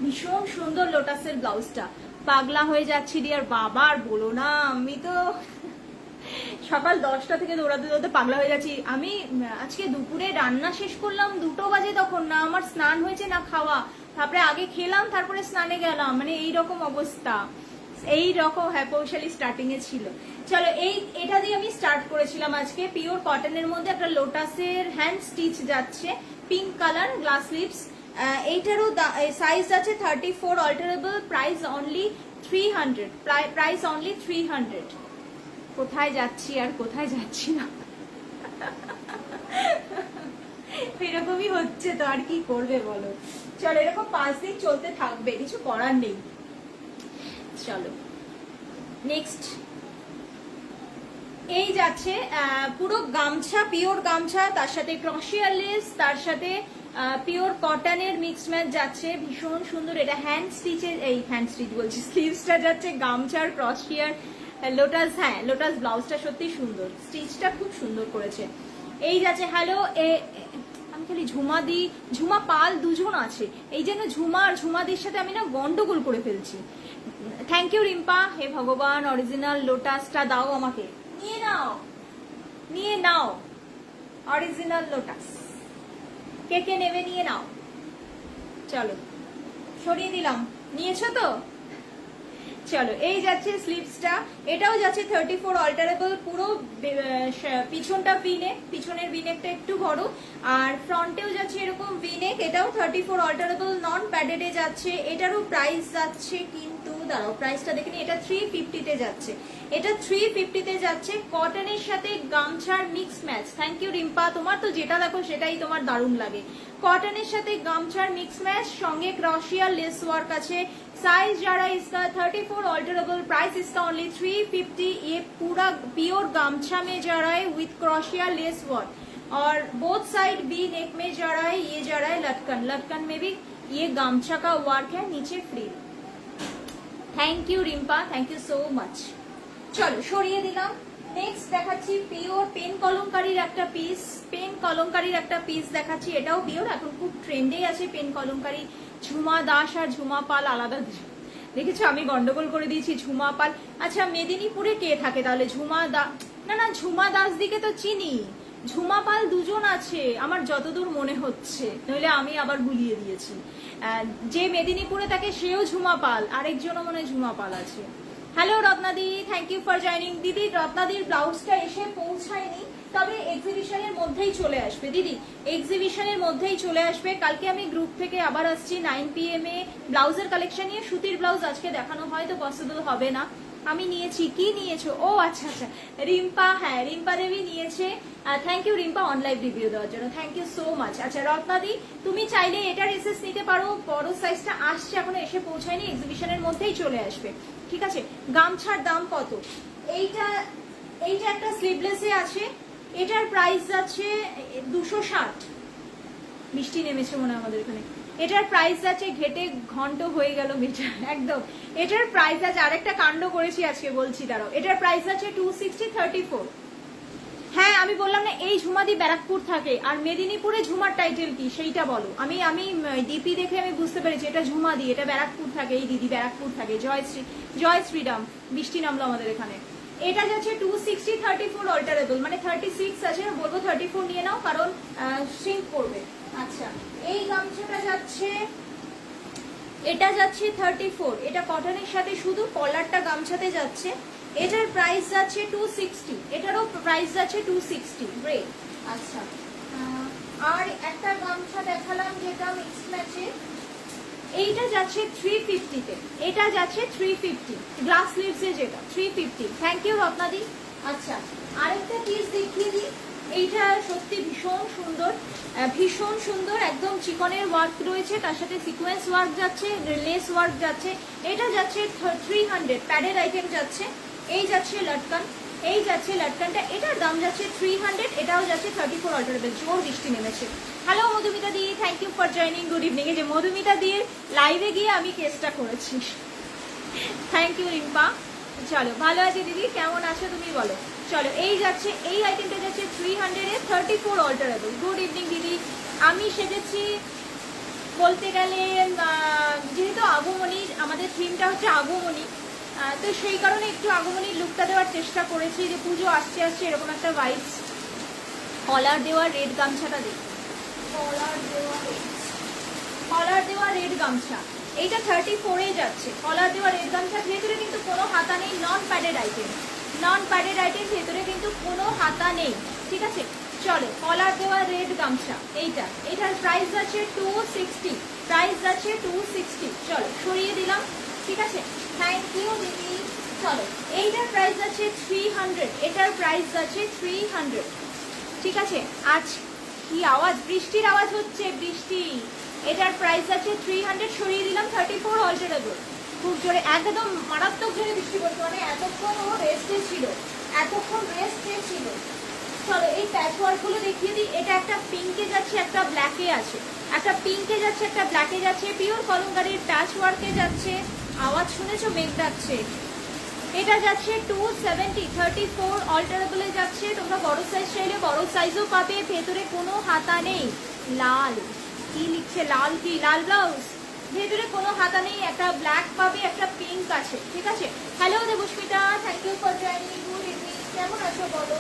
ভীষণ সুন্দর লোটাসের ব্লাউজটা, পাগলা হয়ে যাচ্ছি ডিয়ার বাবা, আর বলো না। আমি তো সকাল 10টা থেকে দৌড়াতে পাগলা হয়ে যাচ্ছি। আমি আজকে দুপুরে রান্না শেষ করলাম 2টো বাজে, তখন না আমার স্নান হয়েছে না খাওয়া, তারপরে আগে খেলাম তারপরে স্নানে গেলাম, মানে এইরকম অবস্থা। এই রকম হ্যাঁ পৌশালী স্টার্টিং এ ছিল। চলো এটা দিয়ে আমি স্টার্ট করেছিলাম আজকে। পিওর কটনের মধ্যে একটা লোটাসের হ্যান্ড স্টিচ যাচ্ছে, পিঙ্ক কালার, গ্লাস লিপস। এইটারও সাইজ আছে 34, alterable, price only 300, price only 300। কোথায় যাচ্ছি আর কোথায় যাচ্ছি না, এরকমই হচ্ছে তো, আর কি করবে বলো। চলো এরকম 5 দিন চলতে থাকবে, কিছু করার নেই। চলো নেক্সট, এই যাচ্ছে পুরো গামছা, পিওর গামছা, তার সাথে ক্রশিয়ার লেস, তার সাথে পিওর কটনের মিক্স ম্যাচ যাচ্ছে, ভীষণ সুন্দর। এটা হ্যান্ড স্টিচের, এই হ্যান্ড স্টিচ বলছি, স্লিভসটা যাচ্ছে গামছার ক্রশিয়ার লোটাস। হ্যাঁ লোটাস ব্লাউজটা সত্যি সুন্দর, স্টিচটা খুব সুন্দর করেছে। এই যাচ্ছে হ্যালো, আমি খালি ঝুমা পাল দুজন আছে, এই জন্য ঝুমা আর ঝুমাদির সাথে আমি না গন্ডগোল করে ফেলছি। থ্যাংক ইউ রিম্পা, হে ভগবান, অরিজিনাল লোটাসটা দাও আমাকে, নিয়ে নাও অরিজিনাল লোটাস, কে নেবে নিয়ে নাও। চলো সরিয়ে দিলাম, নিয়েছো তো? চলো এই যাচ্ছে স্লিভসটা, এটাও যাচ্ছে 34, অল্টারেবল, পুরো পিছনটা ভিনেক, পিছনের ভিনেকটা একটু বড়, আর ফ্রন্টেও যাচ্ছে এরকম ভিনেক, এটাও 34, অল্টারেবল, নন প্যাডেডে যাচ্ছে। এটারও প্রাইস যাচ্ছে, কিন্তু দাঁড়াও প্রাইসটা দেখে নি, এটা 350 তে যাচ্ছে, এটা 350 তে যাচ্ছে, কটনের সাথে গামছার mix match. Thank you Rimpa, তোমার তো যেটা দেখো সেটাই তোমার দারুণ লাগে। কটনের সাথে গামছার মিক্স ম্যাচ, সঙ্গে ক্রশিয়া লেস ওয়ার্ক আছে। साइज जा रहा है इसका 34, ऑल्टरेबल, प्राइस इसका ओनली 350। ये पूरा प्योर गामछा में जा रहा है विथ क्रोशिया लेस वर्क, और बोथ साइड बी नेक में जा रहा है। ये जा रहा है लटकन में भी ये गामछा का वर्क है, नीचे free. Thank you Rimpa, thank you so much. चलो সরিয়ে দিলাম। নেক্সট দেখাচ্ছি পিওর পেন কলমকারীর একটা পিস, দেখাচ্ছি। এটাও পিওর, এখন খুব ট্রেন্ডে আছে পেন কলমকারী। ঝুমা দাস আর ঝুমা পাল আলাদা, দেখেছো আমি গন্ডগোল করে দিয়েছি। ঝুমা পাল, আচ্ছা মেদিনীপুরে কে থাকে তাহলে? না ঝুমা দাস দিকে তো চিনি, ঝুমা পাল দুজন আছে আমার যতদূর মনে হচ্ছে, নইলে আমি আবার গুলিয়ে দিয়েছি। যে মেদিনীপুরে থাকে সেও ঝুমা পাল, আরেকজনও মনে হয় ঝুমা পাল আছে। হ্যালো রত্নাদি, থ্যাংক ইউ ফর জয়নিং। দিদি রত্নাদির ব্লাউজটা এসে পৌঁছায়নি, তবে এক্সিবিশনের মধ্যেই চলে আসবে দিদি, এক্সিবিশনের মধ্যেই চলে আসবে। কালকে আমি গ্রুপ থেকে আবার আসছি 9 PM এ ব্লাউজের কালেকশন নিয়ে। সুতির ব্লাউজ আজকে দেখানো হয়তো পসিবল হবে না। আমি নিয়েছি, কি নিয়েছো? ও আচ্ছা রিম্পা, হ্যাঁ রিম্পা দেবী নিয়েছে। Thank you Rimpa online review দেওয়ার জন্য, থ্যাংক ইউ সো মাচ। আচ্ছা রত্নাদি, তুমি চাইলে এটার এসএস নিতে পারো, বড় সাইজটা আসছে, এখনো এসে পৌঁছায়নি, এক্সিবিশনের মধ্যেই চলে আসবে। ঠিক আছে, গামছার দাম কত? এইটা একটা স্লিভলেসে আছে, এটার প্রাইস আছে 260। বৃষ্টি নেমেছে মনে হয় আমাদের এখানে। এটার প্রাইস আছে, ঘেটে ঘন্ট হয়ে গেল মেটা একদম। এটার প্রাইস আছে, আরেকটা কাণ্ড করেছি আজকে, বলছি দাঁড়াও। এটার প্রাইস আছে 260 34। হ্যাঁ আমি বললাম না এই ঝুমাদি ব্যারাকপুর থাকে, আর মেদিনীপুরে ঝুমার টাইটেল কি সেইটা বলো। আমি ডিপি দেখে আমি বুঝতে পেরেছি এটা ঝুমাদি, এটা ব্যারাকপুর থাকে, এই দিদি ব্যারাকপুর থাকে। জয় শ্রীরাম, বৃষ্টি নামলো আমাদের এখানে। এটা যাচ্ছে 260 34 অল্টারেবল, মানে 36 আছে, বলবো 34 নিয়ে নাও কারণ সিঙ্ক করবে। আচ্ছা এই গামছাটা যাচ্ছে, এটা যাচ্ছে 34, এটা কটনের সাথে শুধু কলারটা গামছাতে যাচ্ছে। এটার প্রাইস যাচ্ছে 260, এটারও প্রাইস যাচ্ছে 260। গ্রেট। আচ্ছা আর একটা গামছা দেখালাম যেটা মিক্স ম্যাচে, এইটা যাচ্ছে 350 তে, এটা যাচ্ছে 350 গ্লাস স্লিভসে, যেটা 350। থ্যাংক ইউ রত্নাদি। আচ্ছা আরেকটা পিস দেখিয়ে দিই, এইটা সত্যি ভীষণ সুন্দর, ভীষণ সুন্দর, একদম চিকনের ওয়ার্ক রয়েছে, তার সাথে সিকোয়েন্স ওয়ার্ক যাচ্ছে, লেস ওয়ার্ক যাচ্ছে। এটা যাচ্ছে 300, প্যাডের আইটেম যাচ্ছে। এই যাচ্ছে লটকান, এই যাচ্ছে লটকানটা, এটার দাম যাচ্ছে 300, এটাও যাচ্ছে 34 অল্টারেবল। জোর বৃষ্টি নেমেছে। Hello Madhumita di, thank you for joining, good evening. এই যে মধুমিতা দির লাইভে গিয়ে আমি কেসটা করেছি, থ্যাংক ইউ রিম্পা। চলো ভালো আছে দিদি, কেমন আছো তুমি বলো। চলো এই যাচ্ছে, এই আইটেমটা যাচ্ছে 300 এ 34 অল্টারেবল। গুড ইভিনিং দিদি, আমি সেজেছি বলতে গেলে যেহেতু আগমনী, আমাদের থিমটা হচ্ছে আগমনী, তো সেই কারণে একটু আগমনীর লুকটা দেওয়ার চেষ্টা করেছি, যে পুজো আসছে আসছে এরকম একটা ভাইবস। কলার দেওয়া রেড গামছাটা দেখি, কলার দেওয়া রেড গামছা, এইটা 34 যাচ্ছে। কলার দেওয়া রেড গামছা, ভেতরে কিন্তু কোনো হাতা নেই, নন প্যাডেড আইটেম, নন প্যাডেড আইটেম, ভেতরে কিন্তু কোনো হাতা নেই, ঠিক আছে। চলো কলার দেওয়া রেড গামছা, এইটা, এটার প্রাইস আছে 260, প্রাইস যাচ্ছে 260। চলো সরিয়ে দিলাম, ঠিক আছে, থ্যাংক ইউ দিদি। চলো এইটার প্রাইস আছে 300, এটার প্রাইস আছে 300, ঠিক আছে। আজ কি আওয়াজ, বৃষ্টির আওয়াজ হচ্ছে, বৃষ্টি। এটার প্রাইস আছে 300, সরিয়ে দিলাম, 34 অল্টারেবল। খুব জোরে, একদম মারাত্মক জোরে বৃষ্টি পড়ছে, মানে এতক্ষণ ও রেস্টে ছিল, এতক্ষণ রেস্টে ছিল। চলো এই প্যাচ ওয়ার্ক গুলো দেখিয়ে দিই। এটা একটা পিঙ্কে যাচ্ছে, একটা ব্ল্যাকে আছে, একটা পিঙ্কে যাচ্ছে, একটা ব্ল্যাকে যাচ্ছে, পিওর কলমকারীর প্যাচ ওয়ার্কে যাচ্ছে। আওয়াজ শুনেছো, মেঘ ডাকছে। এটা যাচ্ছে 270, 34 অল্টারেবলে যাচ্ছে। তোমরা বড় সাইজ চাইলে বড় সাইজও পাবে, ভেতরে কোনো হাতা নেই। লাল কি লিখছে, লাল কি, লাল ব্লাউজ, ভেতরে কোনো হাতা নেই। একটা ব্ল্যাক পাবে, একটা পিঙ্ক আছে, ঠিক আছে। Hello Debasmita, thank you for joining, good evening, কেমন আছো বলো।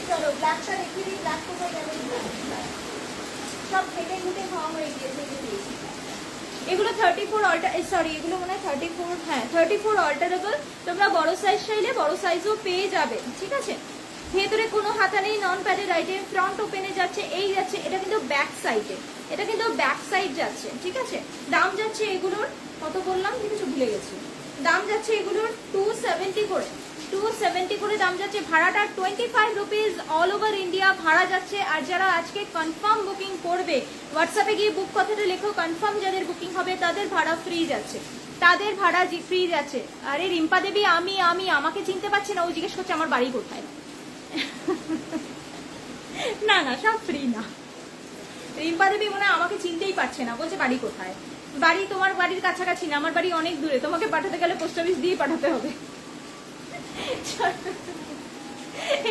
চলো ব্ল্যাকটা দেখিয়ে দিই, ব্ল্যাক কোথায় গেল, সব ফেটে ঘুটে খাওয়া হয়ে গিয়েছে। এগুলো 34 সরি এগুলো মনে হয় 34, হ্যাঁ 34 অল্টারেবল। তোমরা বড় সাইজ চাইলে বড় সাইজও পেয়ে যাবে, ঠিক আছে। ভেতরে কোনো হাতা নেই, নন প্যাডেড আইটেম, ফ্রন্ট ওপেনে যাচ্ছে। এই যাচ্ছে, এটা কিন্তু ব্যাক সাইডে, এটা কিন্তু ব্যাক সাইড যাচ্ছে, ঠিক আছে। দাম যাচ্ছে এগুলোর কত বললাম, কিছু ভুলে গেছি। দাম যাচ্ছে এগুলোর 270 করে, 270 করে দাম যাচ্ছে। ভাড়াটা 25 রুপিস অল ওভার ইন্ডিয়া ভাড়া যাচ্ছে। আর যারা আজকে কনফার্ম বুকিং করবে, হোয়াটসঅ্যাপে গিয়ে বুক কথাটা লেখো, কনফার্ম যাদের বুকিং হবে তাদের ভাড়া ফ্রি যাচ্ছে, তাদের ভাড়া ফ্রি যাচ্ছে। আরে রিম্পা দেবী, আমি আমাকে চিনতে পারছে না, ও জিজ্ঞেস করছে আমার বাড়ি কোথায়। না না, সব ফ্রি না। রিম্পা দেবী মনে হয় আমাকে চিনতেই পারছে না, বলছে বাড়ি কোথায়। বাড়ি তোমার বাড়ির কাছাকাছি না, আমার বাড়ি অনেক দূরে, তোমাকে পাঠাতে গেলে পোস্ট অফিস দিয়ে পাঠাতে হবে।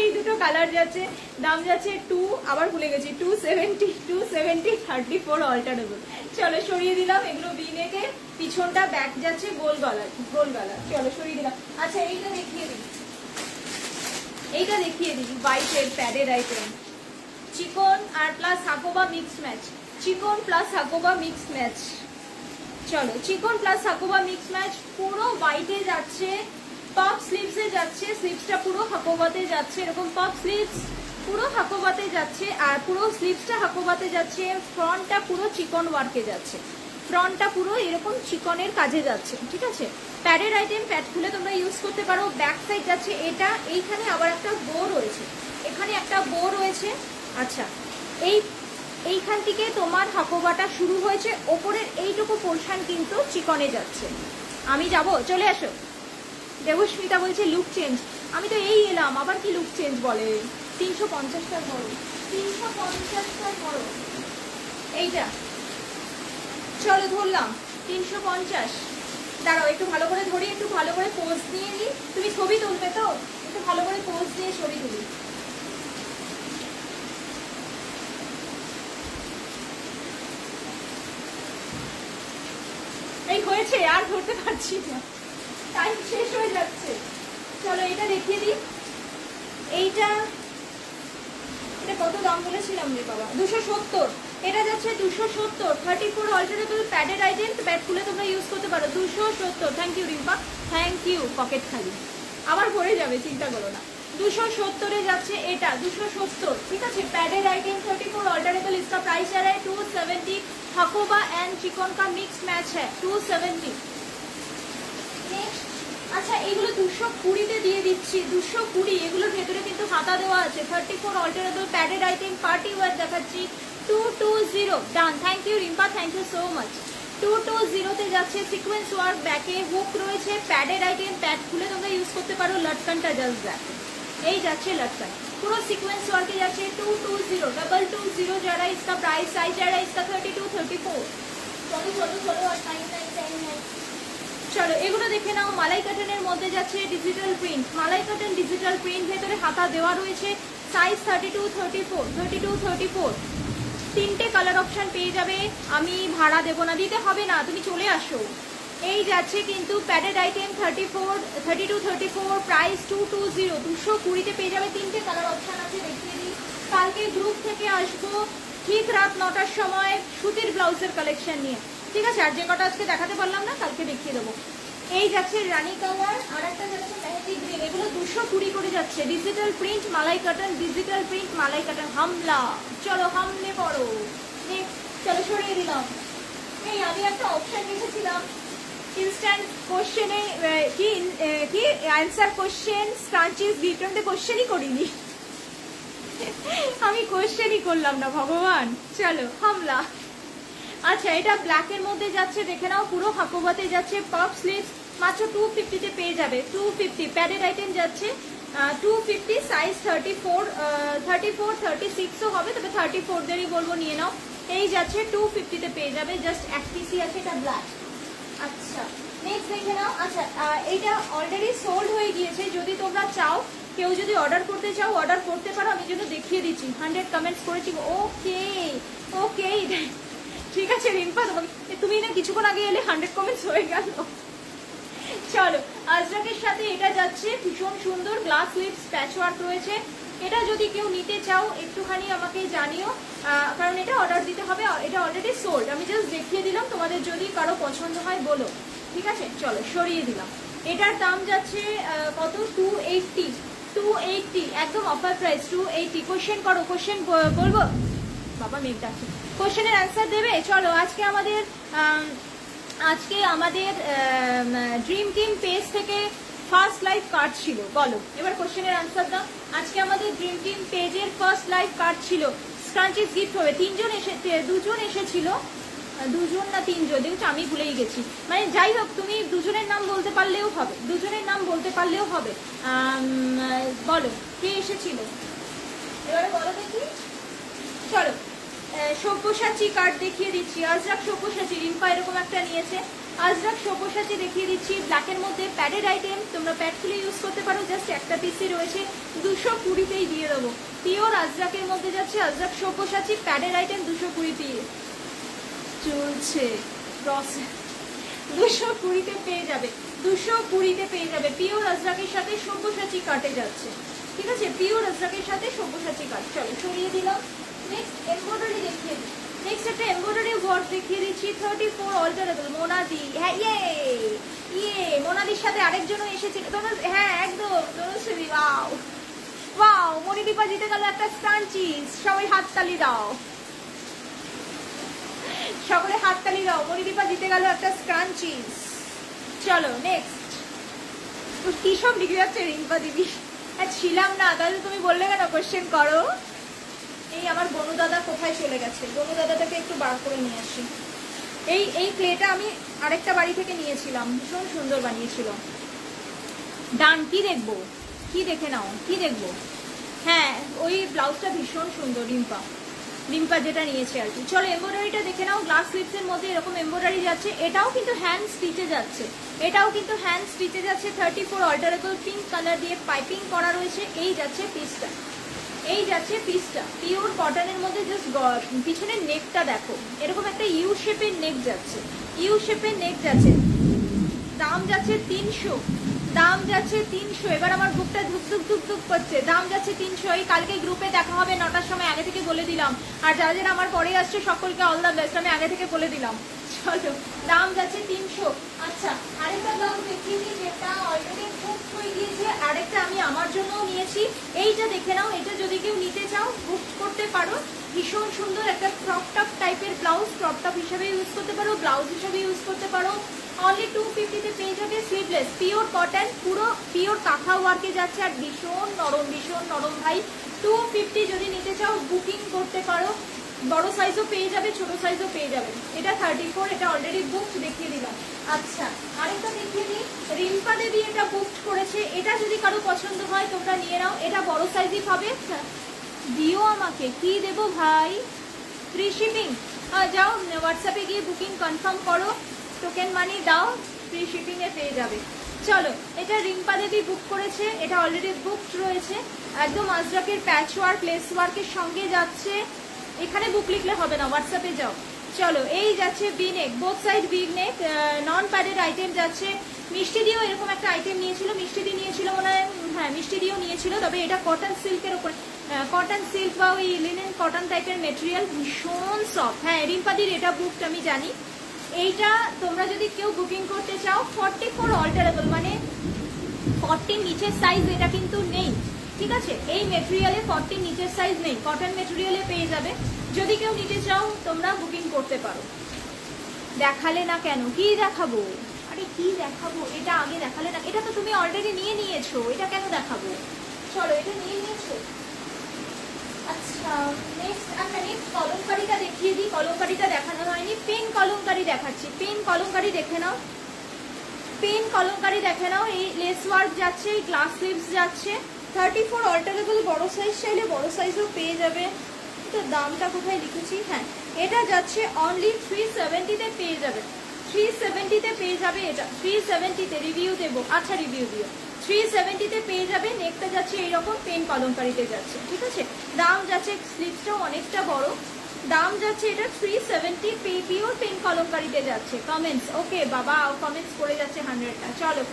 এই দুটো কালার যাচ্ছে, দাম যাচ্ছে আবার ভুলে গেছি 270 34 অল্টারেবল। চলো সরিয়ে দিলাম, এগুলো বিনেকে, পিছনটা ব্যাক যাচ্ছে গোল গলার, গোল গলার। চলো সরিয়ে দিলাম। আচ্ছা এইটা দেখিয়ে দিই, এইটা দেখিয়ে দিই, হোয়াইটের প্যাডেড আইটেম, চিকন আর প্লাস হাকোবা মিক্স ম্যাচ, চিকন প্লাস হাকোবা মিক্স ম্যাচ। চলো চিকন প্লাস হাকোবা মিক্স ম্যাচ, পুরো হোয়াইটে যাচ্ছে, পপ স্লিভসে যাচ্ছে, স্লিভসটা পুরো হাকোবাতে যাচ্ছে, এরকম পপ স্লিভস পুরো হাকোবাতে যাচ্ছে, আর পুরো স্লিভসটা হাকোবাতে যাচ্ছে। ফ্রন্টটা পুরো চিকন ওয়ার্কে যাচ্ছে, ফ্রন্টটা পুরো এরকম চিকনের কাজে যাচ্ছে, ঠিক আছে। প্যাডের আইটেম, প্যাড খুলে তোমরা ইউজ করতে পারো। ব্যাক সাইড যাচ্ছে এটা, এইখানে আবার একটা বো রয়েছে, এখানে একটা বো রয়েছে। আচ্ছা এইখান থেকে তোমার হাকোবাটা শুরু হয়েছে, ওপরের এইটুকু পোর্শন কিন্তু চিকনে যাচ্ছে। আমি যাব, চলে আসো। দেবস্মিতা বলছে লুক চেঞ্জ, আমি তো এই এলাম, আবার কি লুক চেঞ্জ বলে। 350টার বড়, 350টার বড়, এইটা চলো ধরলাম 350। দাঁড়াও একটু ভালো করে ধরি, একটু ভালো করে পোজ দিয়ে নিই। তুমি ছবি তুলবে তো, একটু ভালো করে পোজ দিয়ে ছবি তুলি। এই হয়েছে, আর ধরতে পারছি না, টাইম শেষ হয়ে যাচ্ছে। চলো এটা দেখিয়ে দিই। এইটা এটা কত দাম বলেছিলাম রে বাবা, 270। এটা যাচ্ছে 270, 34 অল্টারেবল প্যাডেড আইটেম। প্যাড খুলে তোমরা ইউজ করতে পারো। 270। Thank you Rimpa, thank you. Pocket খালি, আবার ভরে যাবে, চিন্তা করো না। 270-এ যাচ্ছে এটা, 270। ঠিক আছে, প্যাডেড আইটেम 34 অল্টারেবल। इसका प्राइस आ रहा है 270। हकोबा एंड चिकन का मिक्स मैच है, 270। আচ্ছা এইগুলো 220-তে দিয়ে দিচ্ছি, 220। এগুলোর ভেতরে কিন্তু হাতা দেওয়া আছে। 34 alterable padded item, party wear দেখাচ্ছি 220। Done, thank you Rimpa, thank you so much. 220-তে যাচ্ছে সিকোয়েন্স ওয়ার্ক, ব্যাকে হুক রয়েছে, প্যাডেড আইটেম। প্যাড খুলে তোমরা ইউজ করতে পারো। লটকানটা জাস্ট দেখো, এই যাচ্ছে লটকান, পুরো সিকোয়েন্স ওয়ার্কে যাচ্ছে 220, 220 যারা। इसका प्राइस साइज आ रहा है इसका 32, 34। চলো চলো চলো, আর টাইম নাই, টাইম নাই। চলো এগুলো দেখে নাও। মালাই কাটনের মধ্যে যাচ্ছে ডিজিটাল প্রিন্ট, মালাই কাটন ডিজিটাল প্রিন্ট, ভেতরে হাতা দেওয়া রয়েছে। সাইজ 32, 34, 32, 34। তিনটে কালার অপশন পেয়ে যাবে। আমি ভাড়া দেবো না, দিতে হবে না, তুমি চলে আসো। এই যাচ্ছে কিন্তু প্যাডেড আইটেম 34, 32, 34, প্রাইস 220। 220-তে পেয়ে যাবে। তিনটে কালার অপশন আছে, দেখিয়ে দিই। কালকে গ্রুপ থেকে আসবো ঠিক রাত 9টার সময় সুতির ব্লাউজের কালেকশন নিয়ে। ঠিক আছে, আর যে কটা আজকে দেখাতে পারলাম না কালকে দেখিয়ে দেবো। এই যাচ্ছে রানী কালার, আর একটা যাচ্ছে মেহেদি গ্রিন। এগুলো 220 করে যাচ্ছে। ডিজিটাল প্রিন্ট মালাই কাটন, ডিজিটাল প্রিন্ট মালাই কাটন। হামলা, চলো হামলে পড়ো। চলো সরিয়ে দিলাম। এই আমি একটা অপশন রেখেছিলাম ইনস্ট্যান্ট কোশ্চেনে, কি কি অ্যান্সার কোশ্চেন স্ক্রাঞ্চিস রিটার্ন কোশ্চেনই করিনি আমি, কোশ্চেনই করলাম না ভগবান। চলো হামলা। আচ্ছা এটা ব্ল্যাকের মধ্যে যাচ্ছে, দেখে নাও। পুরো হাকোবাতে যাচ্ছে। পাফ স্লিভস মাত্র 250-তে পেয়ে যাবে। 250 প্যাডেড আইটেম যাচ্ছে 250। সাইজ 34, 34, 36ও হবে, তবে 34-দেরই বলবো নিয়ে নাও। এই যাচ্ছে 250-তে পেয়ে যাবে। জাস্ট এক পিসি আছে, এটা ব্ল্যাক। আচ্ছা নেক্সট দেখে নাও। আচ্ছা এইটা অলরেডি সোল্ড হয়ে গিয়েছে। যদি তোমরা চাও, কেউ যদি অর্ডার করতে চাও অর্ডার করতে পারো। আমি জন্য দেখিয়ে দিচ্ছি। 100 কমেন্টস করেছি। ওকে ওকে, ঠিক আছে রিম্পা, তোমাকে, তুমি না কিছুক্ষণ আগে এলে 100 কমেন্টস হয়ে গেল। চলো আজরাকের সাথে এটা যাচ্ছে, ভীষণ সুন্দর গ্লাস লিপস প্যাচওয়ার্ক রয়েছে। এটা যদি কেউ নিতে চাও একটুখানি আমাকে জানিও, কারণ এটা অর্ডার দিতে হবে। এটা অলরেডি সোল্ড, আমি জাস্ট দেখিয়ে দিলাম। তোমাদের যদি কারো পছন্দ হয় বলো। ঠিক আছে, চলো সরিয়ে দিলাম। এটার দাম যাচ্ছে কত, 280। 280 একদম অফার প্রাইস, 280। কোশ্চেন করো, কোশ্চেন বলবো। বাবা মেঘ ডাকছে, কোশ্চেনের অ্যান্সার দেবে। চলো আজকে আমাদের ড্রিম টিম পেজ থেকে ফার্স্ট লাইভ কার্ড ছিল। বলো এবার কোশ্চেনের অ্যান্সার দাও। আজকে আমাদের ড্রিম টিম পেজের ফার্স্ট লাইভ কার্ড ছিল। স্ক্রাঞ্চিস গিফট হবে। দুজন এসেছিল, দুজন না তিনজন, দেখছো আমি ভুলেই গেছি। মানে যাই হোক, তুমি দুজনের নাম বলতে পারলেও হবে, দুজনের নাম বলতে পারলেও হবে। বলো কে এসেছিল এবারে, বলো দেখি। চলো সব্যসাচী কার্ড দেখিয়ে দিচ্ছি। আজরাক সব্যসাচী, রিম্পা এরকম একটা নিয়েছে। আজরাক সব্যসাচী দেখিয়ে দিচ্ছি। ব্ল্যাকের মধ্যে প্যাডেড আইটেম, তোমরা প্যাড খুলে ইউজ করতে পারো। জাস্ট একটা পিসি রয়েছে, 220-তেই দিয়ে দেবো। পিওর আজরাকের মধ্যে যাচ্ছে। Ajrak Sabyasachi padded item 220 piece চলছে। 220-তে পেয়ে যাবে, 220-তে পেয়ে যাবে। পিওর আজরাকের সাথে সব্যসাচী কাটে যাচ্ছে। ঠিক আছে, পিওর আজরাকের সাথে সব্যসাচী কাট। চলো সরিয়ে দিলাম। নেক্সট এমব্রয়ডারি দেখিয়ে দিই। নেক্সট একটা এমব্রয়ডারি ওয়ার্ক দেখিয়ে দিচ্ছি। 34 অল্টারেবল। মোনাদি, হ্যাঁ মোনাদির সাথে আরেকজনও এসেছিল। হ্যাঁ একদম তনুশ্রী। ওয়াও ওয়াও, মণিদীপা জিতে গেল একটা স্ক্রাঞ্চিস। সবাই হাততালি দাও, সকলে হাততালি দাও। মণিদীপা জিতে গেল একটা স্ক্রাঞ্চিস। চলো নেক্সট। কি সব লিখে যাচ্ছে রিম্পা দিদি। ছিলাম না, তাহলে তুমি বললে কেন কোশ্চেন করো। এই আমার বনু দাদা কোথায় চলে গেছে, বনু দাদাটাকে একটু বার করে নিয়ে আসি। এই ক্লেটা আমি আরেকটা বাড়ি থেকে নিয়েছিলাম, ভীষণ সুন্দর বানিয়েছিল। ডান, কি দেখবো, কি দেখে নাও, কি দেখবো। হ্যাঁ ওই ব্লাউজটা ভীষণ সুন্দর রিম্পা, রিম্পা যেটা নিয়েছে আর কি। চলো এমব্রয়ডারিটা দেখে নাও, গ্লাস স্লিপসের মধ্যে এরকম এমব্রয়ডারি যাচ্ছে, এটাও কিন্তু হ্যান্ড স্টিচে যাচ্ছে, এটাও কিন্তু হ্যান্ড স্টিচে যাচ্ছে। 34 অল্টারেবল পিঙ্ক কালার দিয়ে পাইপিং করা রয়েছে। এই যাচ্ছে পিসটা, এই যাচ্ছে পিসটা পিওর কটনের মধ্যে। জাস্ট পিছনের নেকটা দেখো, এরকম একটা ইউ শেপের নেক যাচ্ছে, ইউ শেপের নেক যাচ্ছে। দাম যাচ্ছে 300, দাম যাচ্ছে 300। এবার আমার বুকটা ধুক ধুক ধুক ধুক করছে। দাম যাচ্ছে 300। এই কালকে গ্রুপে দেখা হবে 9টার সময়, আগে থেকে বলে দিলাম। আর যারা যারা আমার পরে আসছে সকলকে অল দ্য বেস্ট, আমি আগে থেকে বলে দিলাম। চলো দাম যাচ্ছে 300। আচ্ছা আরেকটা ব্লাউজ দেখিয়ে দিই যেটা অলরেডি বুক হয়ে গিয়েছে, আরেকটা আমি আমার জন্যও নিয়েছি। এইটা দেখে নাও, এটা যদি কেউ নিতে চাও বুক করতে পারো। ভীষণ সুন্দর একটা ক্রপ টপ টাইপের ব্লাউজ, ক্রপ টপ হিসেবে ইউজ করতে পারো, ব্লাউজ হিসেবে ইউজ করতে পারো। অনলি 250-তে পেয়ে যাবে। স্লিভলেস, পিওর কটন, পুরো পিওর কাঁথা ওয়ার্কে যাচ্ছে, আর ভীষণ নরম ভাই। 250 যদি নিতে চাও বুকিং করতে পারো। বড় সাইজও পেয়ে যাবে, ছোট সাইজও পেয়ে যাবে। এটা 34, এটা অলরেডি বুক দেখিয়ে দিলাম। আচ্ছা আরেকটা দেখিয়ে দিই, রিম্পা দেবী এটা বুক করেছে। এটা যদি কারো পছন্দ হয় তোমরা নিয়ে নাও, এটা বড় সাইজই পাবে। দিও আমাকে, কি দেবো ভাই? Free shipping? যাও হোয়াটসঅ্যাপে গিয়ে বুকিং কনফার্ম করো, টোকেন মানি দাও, ফ্রি শিপিং এ পেয়ে যাবে। চলো এটা রিম্পা দেবী বুক করেছে, এটা অলরেডি বুকড রয়েছে। একদম আজরাকের প্যাচ ওয়ার্ক লেস ওয়ার্কের সঙ্গে যাচ্ছে। এখানে বুক লিখলে হবে না, হোয়াটসঅ্যাপে যাও। চলো এই যাচ্ছে ভি নেক, বোথ সাইড ভি নেক, নন প্যাডেড আইটেম যাচ্ছে। মিষ্টি দিয়েও এরকম একটা আইটেম নিয়েছিল, মিষ্টি দিয়ে নিয়েছিল মনে হয়, হ্যাঁ মিষ্টি দিয়েও নিয়েছিল। তবে এটা কটন সিল্কের ওপর, কটন সিল্ক বা ওই লিনেন কটন টাইপের মেটেরিয়াল, ভীষণ সফট। হ্যাঁ রিম্পাদির এটা বুকড আমি জানি। এইটা তোমরা যদি কেউ বুকিং করতে চাও 44 অল্টারেবল, মানে 40 নিচের সাইজ এটা কিন্তু নেই, ঠিক আছে? এই মেটেরিয়ালে 40 নিচের সাইজ নেই, কটন মেটেরিয়ালে পেয়ে যাবে। যদি কেউ নিতে চাও তোমরা বুকিং করতে পারো। দেখালে না কেন? কি দেখাবো? আরে কি দেখাবো? এটা আগে দেখালে না, এটা তো তুমি অলরেডি নিয়ে নিয়েছো, এটা কেন দেখাবো? চলো এটা নিয়ে নিয়েছো। আচ্ছা নেক্সট কলমকারিটা দেখিয়ে দিই। কলমকারিটা দেখানো হয়নি, পেন কলমকারি দেখাচ্ছি। পেন কলমকারি দেখে নাও, পেন কলমকারি দেখে নাও। এই লেস ওয়ার্ক যাচ্ছে, এই গ্লাস স্লিভস যাচ্ছে। 34 অল্টারেবল, বড় সাইজ চাইলে বড় সাইজও পেয়ে যাবে। তো দামটা কোথায় লিখেছি? হ্যাঁ এটা যাচ্ছে অনলি 370-তে পেয়ে যাবে। 370-তে পেয়ে যাবে এটা, 370-তে রিভিউ দেবো। আচ্ছা রিভিউ দিও। 370-তে পেয়ে যাবে। নেকটা যাচ্ছে এইরকম, পেন কলমকারিতে যাচ্ছে, ঠিক আছে? দাম যাচ্ছে, স্লিভসটাও অনেকটা বড়। দাম যাচ্ছে এটা 370, পিওর পেন কলমকারিতে যাচ্ছে। কমেন্টস ওকে বাবা, কমেন্টস করে যাচ্ছে 100টা। চলো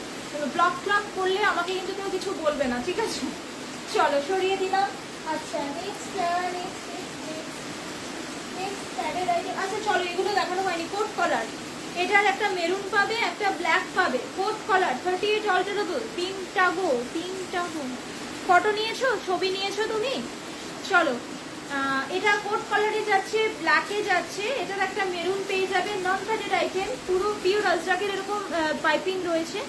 ব্লক ক্লক করলে আমাকে কিন্তু কেউ কিছু বলবে না, ঠিক আছে? চলো সরিয়ে দিলাম। আচ্ছা নেক্সট আচ্ছা চলো এগুলো দেখানো হয়নি। কোট কলার, এটার একটা মেরুন পাবে, একটা ব্ল্যাক পাবে। কোট কলার 38 অল্টারেবল, তিনটা গো। ফটো নিয়েছো, ছবি নিয়েছো তুমি? চলো এটা কোট কালারে যাচ্ছে, ব্ল্যাকে যাচ্ছে। এটার একটা মেরুন পেয়ে যাবে। নন প্যাডেড আইটেম, পুরো পিওর আজরাকের এরকম পাইপিং রয়েছে।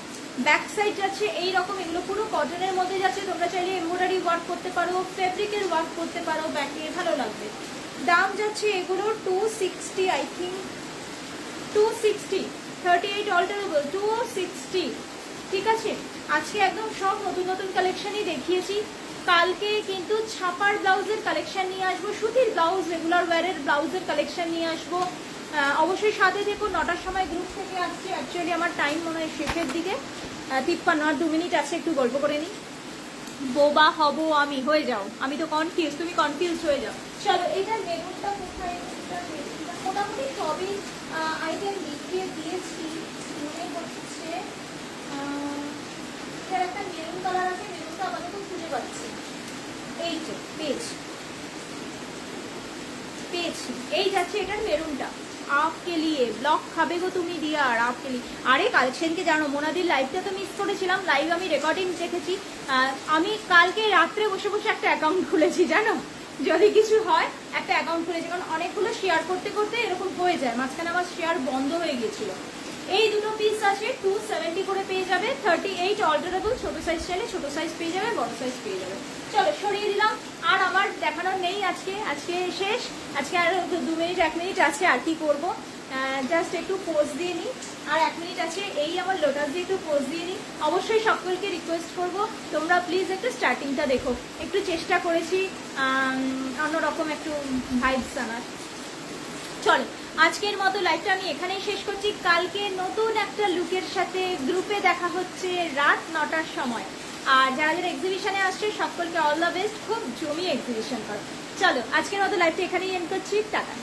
ব্যাক সাইড যাচ্ছে এইরকম, এগুলো পুরো কটনের মধ্যে যাচ্ছে। তোমরা চাইলে এমব্রয়ডারি ওয়ার্ক করতে পারো, ফেব্রিকের ওয়ার্ক করতে পারো ব্যাকে, ভালো লাগবে। দাম যাচ্ছে এগুলো 260, আই থিঙ্ক 260। 38 অল্টারেবল, 260, ঠিক আছে? আজকে একদম সব নতুন নতুন কালেকশনই দেখিয়েছি। কালকে কিন্তু ছাপার ব্লাউজের কালেকশন নিয়ে আসবো, সুতির ব্লাউজ, রেগুলার ওয়্যারের ব্লাউজের কালেকশন নিয়ে আসবো। অবশ্যই সাথে দেখো, 9টার সময় গ্রুপ থেকে আসছে। অ্যাকচুয়ালি আমার টাইম মনে হয় শেষের দিকে, 53 আর 2 মিনিট আছে, একটু গল্প করে নিই। বোবা হব আমি, হয়ে যাও। আমি তো কনফিউজ, তুমি কনফিউজ হয়ে যাও। চলো এটা মেরুনটা কোথায়? মোটামুটি সবই আইটেম দেখিয়ে দিয়েছি মনে হচ্ছে। এটার একটা মেরুন কালার আছে, মেরুনটা আপাতত খুঁজে পাচ্ছি। এই তো পেয়েছি, এই যাচ্ছে এটার মেরুনটা। আপকে লিয়ে ব্লক খাবে গো তুমি ডিয়ার, আপকে লিয়ে। আরে কালেকশনকে জানো, মোনাদির লাইভটা তো মিস করেছিলাম, লাইভ আমি রেকর্ডিং দেখেছি। আমি কালকে রাত্রে বসে বসে একটা অ্যাকাউন্ট খুলেছি জানো, যদি কিছু হয় একটা অ্যাকাউন্ট খুলেছি। কারণ অনেকগুলো শেয়ার করতে করতে এরকম হয়ে যায়, মাঝখানে আমার শেয়ার বন্ধ হয়ে গিয়েছিল। এই দুটো পিস আছে, 270 করে পেয়ে যাবে। 38 অল্টারেবল, ছোট সাইজ চাইলে ছোট সাইজ পেয়ে যাবে, বড় সাইজ পেয়ে যাবে। চলো সরিয়ে দিলাম। আর আমার দেখানোর নেই আজকে, আজকে শেষ। আজকে আর 2 মিনিট 1 মিনিট আছে, আর কি করবো, জাস্ট একটু পোজ দিয়ে নিই। আর 1 মিনিট আছে, এই আমার লোটাস দিয়ে একটু পোজ দিয়ে নিই। অবশ্যই সকলকে রিকোয়েস্ট করবো তোমরা প্লিজ একটু স্টার্টিংটা দেখো। একটু চেষ্টা করেছি, অন্যরকম একটু ভাইবস আনার। চলো আজকের মতো লাইভটা আমি এখানেই শেষ করছি। কালকে নতুন একটা লুকের সাথে গ্রুপে দেখা হচ্ছে রাত 9টার সময়। আর যারা যারা এক্সিবিশনে আসছে সকলকে অল দ্য বেস্ট, খুব জমিয়ে এক্সিবিশন করো। চলো আজকের মতো লাইভটা এখানেই এন্ড করছি, টাটা।